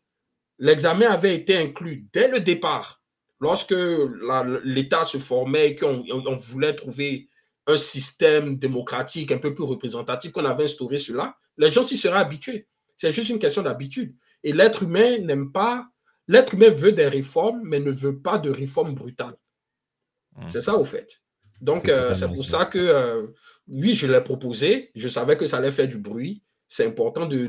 l'examen avait été inclus dès le départ, lorsque l'État se formait et qu'on voulait trouver un système démocratique un peu plus représentatif, qu'on avait instauré cela, les gens s'y seraient habitués. C'est juste une question d'habitude. Et l'être humain n'aime pas. L'être humain veut des réformes, mais ne veut pas de réformes brutales. C'est ça, au fait. Donc, c'est pour ça que, oui, je l'ai proposé. Je savais que ça allait faire du bruit. C'est important de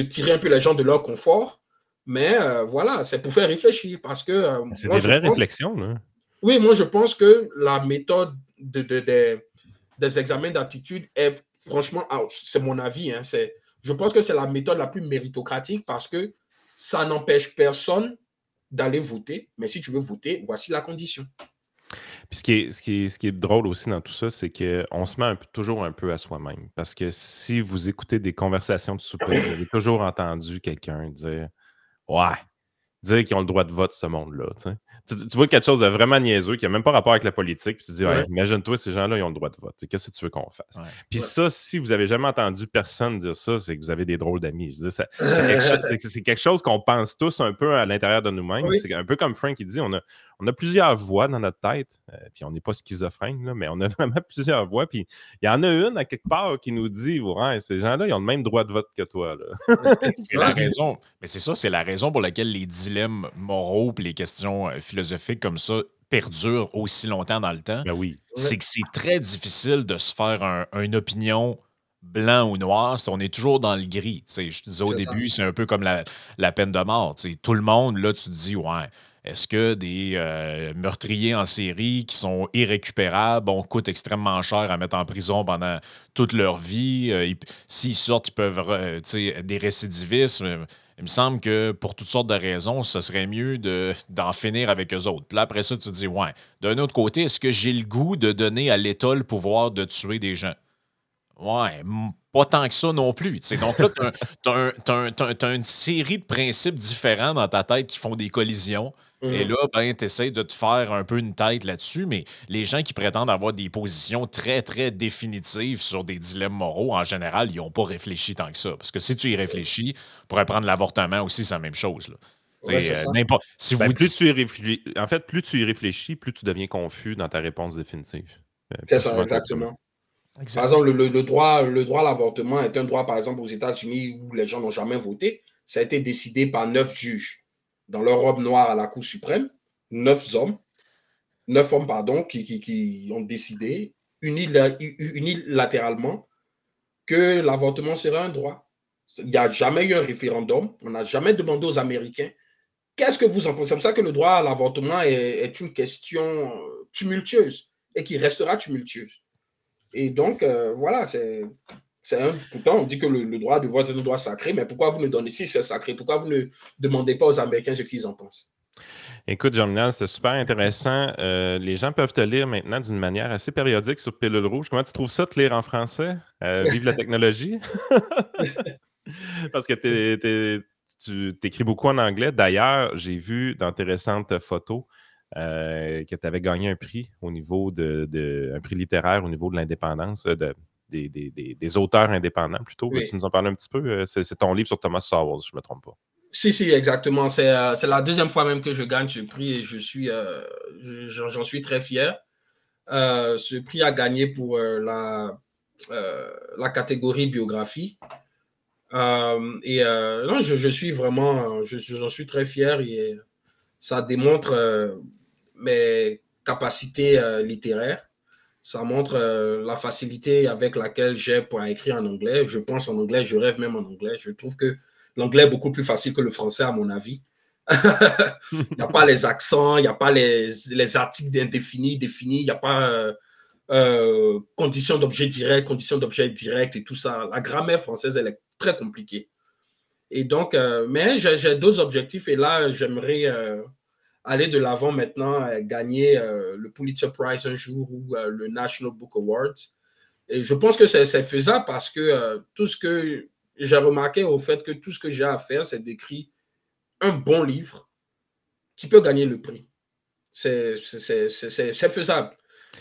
tirer un peu les gens de leur confort. Mais voilà, c'est pour faire réfléchir parce que c'est des vraies réflexions, là. Oui, moi, je pense que la méthode des examens d'aptitude est, franchement, c'est mon avis, hein, je pense que c'est la méthode la plus méritocratique parce que ça n'empêche personne d'aller voter. Mais si tu veux voter, voici la condition. Puis ce qui est drôle aussi dans tout ça, c'est qu'on se met toujours un peu à soi-même. Parce que si vous écoutez des conversations de souper, vous avez toujours entendu quelqu'un dire « Ouais, dire qu'ils ont le droit de vote, ce monde-là. » Tu vois quelque chose de vraiment niaiseux qui n'a même pas rapport avec la politique, puis tu te dis ouais, imagine-toi, ces gens-là, ils ont le droit de vote. Qu'est-ce que tu veux qu'on fasse? Puis ça, si vous n'avez jamais entendu personne dire ça, c'est que vous avez des drôles d'amis. C'est quelque chose qu'on pense tous un peu à l'intérieur de nous-mêmes. Oui. C'est un peu comme Frank qui dit, on a plusieurs voix dans notre tête, puis on n'est pas schizophrène, là, mais on a vraiment plusieurs voix. Puis il y en a une à quelque part qui nous dit ouais, ces gens-là, ils ont le même droit de vote que toi. C'est la raison. Mais c'est ça, c'est la raison pour laquelle les dilemmes moraux et les questions philosophiques comme ça perdurent aussi longtemps dans le temps. Ben oui. C'est que c'est très difficile de se faire une opinion blanc ou noir si on est toujours dans le gris. T'sais, je te disais au début, c'est un peu comme la peine de mort. T'sais. Tout le monde, là, tu te dis, ouais, est-ce que des meurtriers en série qui sont irrécupérables, coûtent extrêmement cher à mettre en prison pendant toute leur vie? S'ils sortent, ils peuvent, des récidivistes. Il me semble que pour toutes sortes de raisons, ce serait mieux d'en finir avec eux autres. Puis là, après ça, tu te dis, ouais, d'un autre côté, est-ce que j'ai le goût de donner à l'État le pouvoir de tuer des gens? Ouais, pas tant que ça non plus. T'sais. Donc là, t'as une série de principes différents dans ta tête qui font des collisions. Et là, ben, tu essaies de te faire un peu une tête là-dessus, mais les gens qui prétendent avoir des positions très, très définitives sur des dilemmes moraux, en général, ils n'ont pas réfléchi tant que ça. Parce que si tu y réfléchis, pour prendre l'avortement aussi, c'est la même chose. Là. Si ben, plus tu y réfléchis, en fait, plus tu y réfléchis, plus tu deviens confus dans ta réponse définitive. C'est ça, exactement. Exact. Par exemple, le droit à l'avortement est un droit, par exemple, aux États-Unis où les gens n'ont jamais voté. Ça a été décidé par 9 juges dans leur robe noire à la Cour suprême. 9 hommes, qui ont décidé unilatéralement que l'avortement serait un droit. Il n'y a jamais eu un référendum. On n'a jamais demandé aux Américains. Qu'est-ce que vous en pensez? C'est pour ça que le droit à l'avortement est une question tumultueuse et qui restera tumultueuse. Et donc, voilà, pourtant, on dit que le droit de vote est un droit sacré, mais pourquoi vous ne donnez, si c'est sacré, pourquoi vous ne demandez pas aux Américains ce qu'ils en pensent? Écoute, Germinal, c'est super intéressant. Les gens peuvent te lire maintenant d'une manière assez périodique sur Pilule Rouge. Comment tu trouves ça, te lire en français? Vive la technologie! Parce que tu écris beaucoup en anglais. D'ailleurs, j'ai vu dans tes récentes photos que tu avais gagné un prix au niveau un prix littéraire au niveau de l'indépendance, des auteurs indépendants plutôt. Oui. Tu nous en parles un petit peu? C'est ton livre sur Thomas Sowell, si je ne me trompe pas. Si, exactement. C'est la deuxième fois même que je gagne ce prix et j'en suis très fier. Ce prix a gagné pour la catégorie biographie. Non, je suis vraiment, j'en suis très fier et ça démontre mes capacités littéraires. Ça montre la facilité avec laquelle j'ai pour écrire en anglais. Je pense en anglais, je rêve même en anglais. Je trouve que l'anglais est beaucoup plus facile que le français, à mon avis. Il n'y a pas les accents, il n'y a pas les articles indéfinis, définis, il n'y a pas conditions d'objet direct, conditions d'objet direct et tout ça. La grammaire française, elle est très compliquée. Et donc, mais j'ai d'autres objectifs et là, j'aimerais aller de l'avant maintenant, gagner le Pulitzer Prize un jour ou le National Book Awards. Et je pense que c'est faisable parce que tout ce que j'ai remarqué au fait que tout ce que j'ai à faire, c'est d'écrire un bon livre qui peut gagner le prix. C'est faisable.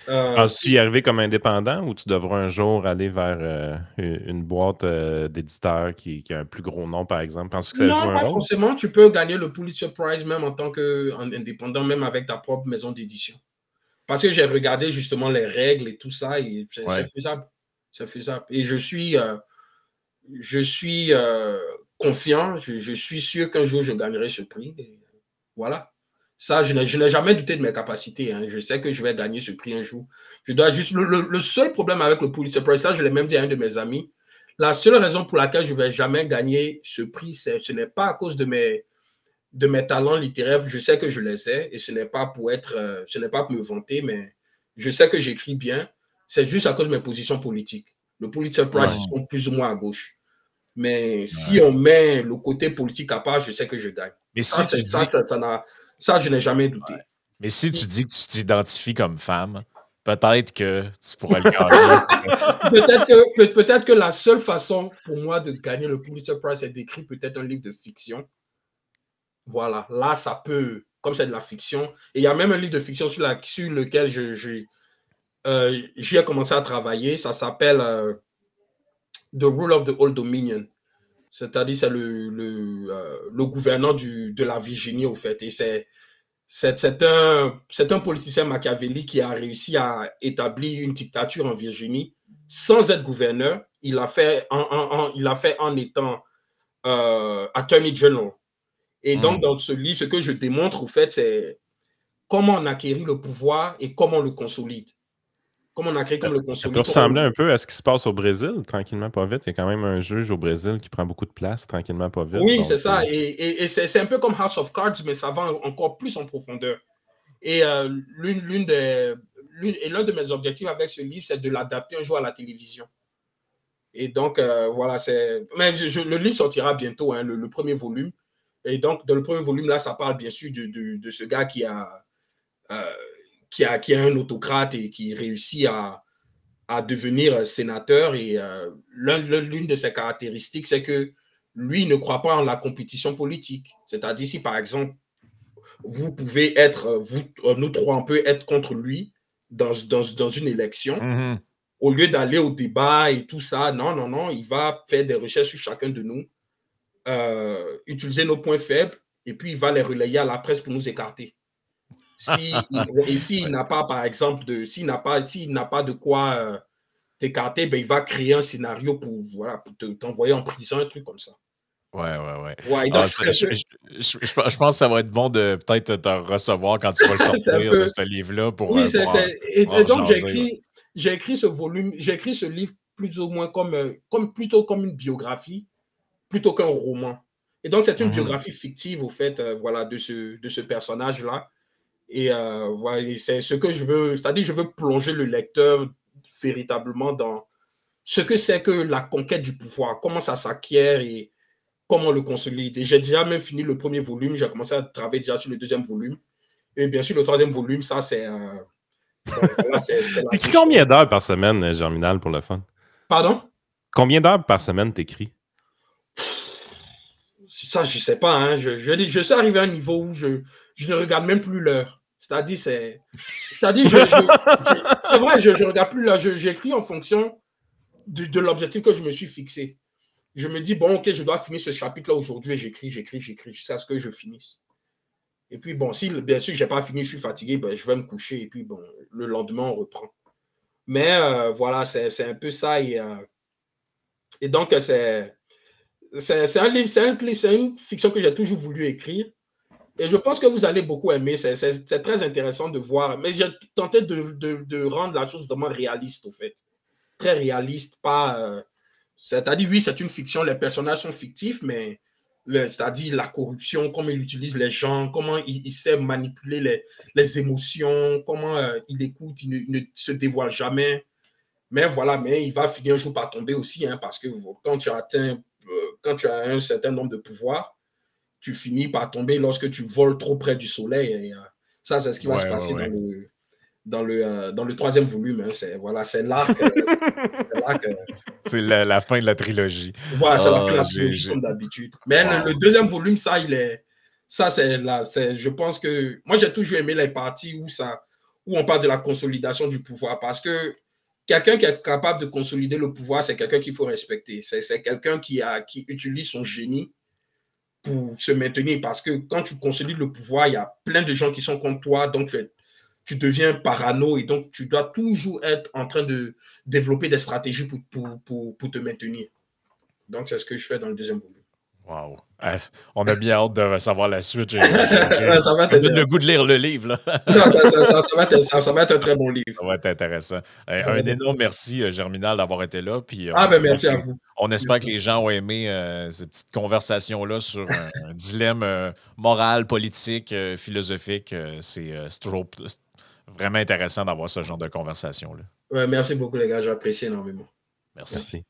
Penses-tu y arriver comme indépendant ou tu devras un jour aller vers une boîte d'éditeurs qui a un plus gros nom, par exemple? Penses-tu que ça joue un rôle? Non, pas forcément. Tu peux gagner le Pulitzer Prize même en tant qu'indépendant, même avec ta propre maison d'édition. Parce que j'ai regardé justement les règles et tout ça, et c'est faisable. C'est faisable. Et je suis confiant, je suis sûr qu'un jour je gagnerai ce prix. Et voilà. Ça, je n'ai jamais douté de mes capacités. Hein. Je sais que je vais gagner ce prix un jour. Je dois juste. Le seul problème avec le Pulitzer Prize, ça, je l'ai même dit à un de mes amis. La seule raison pour laquelle je ne vais jamais gagner ce prix, ce n'est pas à cause de mes de mes talents littéraires, je sais que je les ai, et ce n'est pas pour me vanter, mais je sais que j'écris bien. C'est juste à cause de mes positions politiques. Le Pulitzer Prize, ils sont plus ou moins à gauche. Mais si on met le côté politique à part, je sais que je gagne. Mais ça, si tu dis... ça, je n'ai jamais douté. Ouais. Mais si tu dis que tu t'identifies comme femme, peut-être que tu pourrais le gagner. peut-être que la seule façon pour moi de gagner le Pulitzer Prize, c'est d'écrire peut-être un livre de fiction. Voilà, là, ça peut, comme c'est de la fiction. Et il y a même un livre de fiction sur lequel j'ai commencé à travailler. Ça s'appelle The Rule of the Old Dominion. C'est-à-dire, c'est le gouverneur de la Virginie, au fait. Et c'est un politicien machiavélique qui a réussi à établir une dictature en Virginie sans être gouverneur. Il l'a fait en étant Attorney General. Et donc, dans ce livre, ce que je démontre, au fait, c'est comment on acquérit le pouvoir et comment on le consolide. Comment on acquérit, comment on le consolide. Ça peut ressembler un peu à ce qui se passe au Brésil, tranquillement, pas vite. Il y a quand même un juge au Brésil qui prend beaucoup de place, tranquillement, pas vite. Oui, c'est ça. Et c'est un peu comme House of Cards, mais ça va encore plus en profondeur. Et l'un de mes objectifs avec ce livre, c'est de l'adapter un jour à la télévision. Et donc, voilà, mais le livre sortira bientôt, hein, le premier volume. Et donc, dans le premier volume, là, ça parle bien sûr de ce gars qui est un autocrate et qui réussit à devenir sénateur. Et l'une de ses caractéristiques, c'est que lui ne croit pas en la compétition politique. C'est-à-dire, si par exemple, vous pouvez être, nous trois, on peut être contre lui dans une élection, au lieu d'aller au débat et tout ça, non, il va faire des recherches sur chacun de nous, utiliser nos points faibles, et puis il va les relayer à la presse pour nous écarter. S'il n'a pas, par exemple, s'il n'a pas de quoi t'écarter, ben, il va créer un scénario pour t'envoyer en prison, un truc comme ça. Ouais. Je pense que ça va être bon de peut-être te recevoir quand tu vas le sortir de ce livre-là. Donc, j'ai écrit ce volume, j'ai écrit ce livre plus ou moins plutôt comme une biographie, plutôt qu'un roman. Et donc, c'est une biographie fictive, au fait, de ce personnage-là. Et voilà, c'est ce que je veux, c'est-à-dire je veux plonger le lecteur véritablement dans ce que c'est que la conquête du pouvoir, comment ça s'acquiert et comment le consolider. J'ai déjà même fini le premier volume, j'ai commencé à travailler déjà sur le deuxième volume. Et bien sûr, le troisième volume, ça, c'est... T'écris combien d'heures par semaine, Germinal, pour le fun? Pardon? Combien d'heures par semaine t'écris? Ça, je ne sais pas. Hein. Je suis arrivé à un niveau où je ne regarde même plus l'heure. C'est-à-dire, c'est vrai, je ne regarde plus l'heure. J'écris en fonction de l'objectif que je me suis fixé. Je me dis, bon, ok, je dois finir ce chapitre-là aujourd'hui et j'écris jusqu'à ce que je finisse. Et puis, bon, si bien sûr je n'ai pas fini, je suis fatigué, ben, je vais me coucher et puis, bon, le lendemain, on reprend. Mais voilà, c'est un peu ça. Et donc, c'est un livre, c'est une fiction que j'ai toujours voulu écrire. Et je pense que vous allez beaucoup aimer. C'est très intéressant de voir. Mais j'ai tenté de rendre la chose vraiment réaliste, au fait. Très réaliste, pas... c'est-à-dire, oui, c'est une fiction, les personnages sont fictifs, mais c'est-à-dire la corruption, comment il utilise les gens, comment il sait manipuler les émotions, comment il écoute, il ne se dévoile jamais. Mais voilà, mais il va finir un jour par tomber aussi, hein, parce que quand tu as un certain nombre de pouvoirs, tu finis par tomber lorsque tu voles trop près du soleil. Et, ça, c'est ce qui va se passer dans le troisième volume. Hein. C'est l'arc. C'est la fin de la trilogie. Voilà, c'est la fin de la trilogie comme d'habitude. Mais le deuxième volume, ça, je pense que moi, j'ai toujours aimé les parties où on parle de la consolidation du pouvoir, parce que quelqu'un qui est capable de consolider le pouvoir, c'est quelqu'un qu'il faut respecter. C'est quelqu'un qui utilise son génie pour se maintenir, parce que quand tu consolides le pouvoir, il y a plein de gens qui sont contre toi, donc tu deviens parano et donc tu dois toujours être en train de développer des stratégies pour te maintenir. Donc, c'est ce que je fais dans le deuxième volume. Wow. On a bien hâte de savoir la suite. Ça va me donne le goût de lire le livre. Là. Non, ça va être un très bon livre. Ça va être intéressant. Un énorme merci, Germinal, d'avoir été là. Puis, merci à vous. On espère que les gens ont aimé ces petites conversations-là sur un dilemme moral, politique, philosophique. C'est toujours vraiment intéressant d'avoir ce genre de conversation-là. Ouais, merci beaucoup, les gars. J'apprécie énormément. Merci.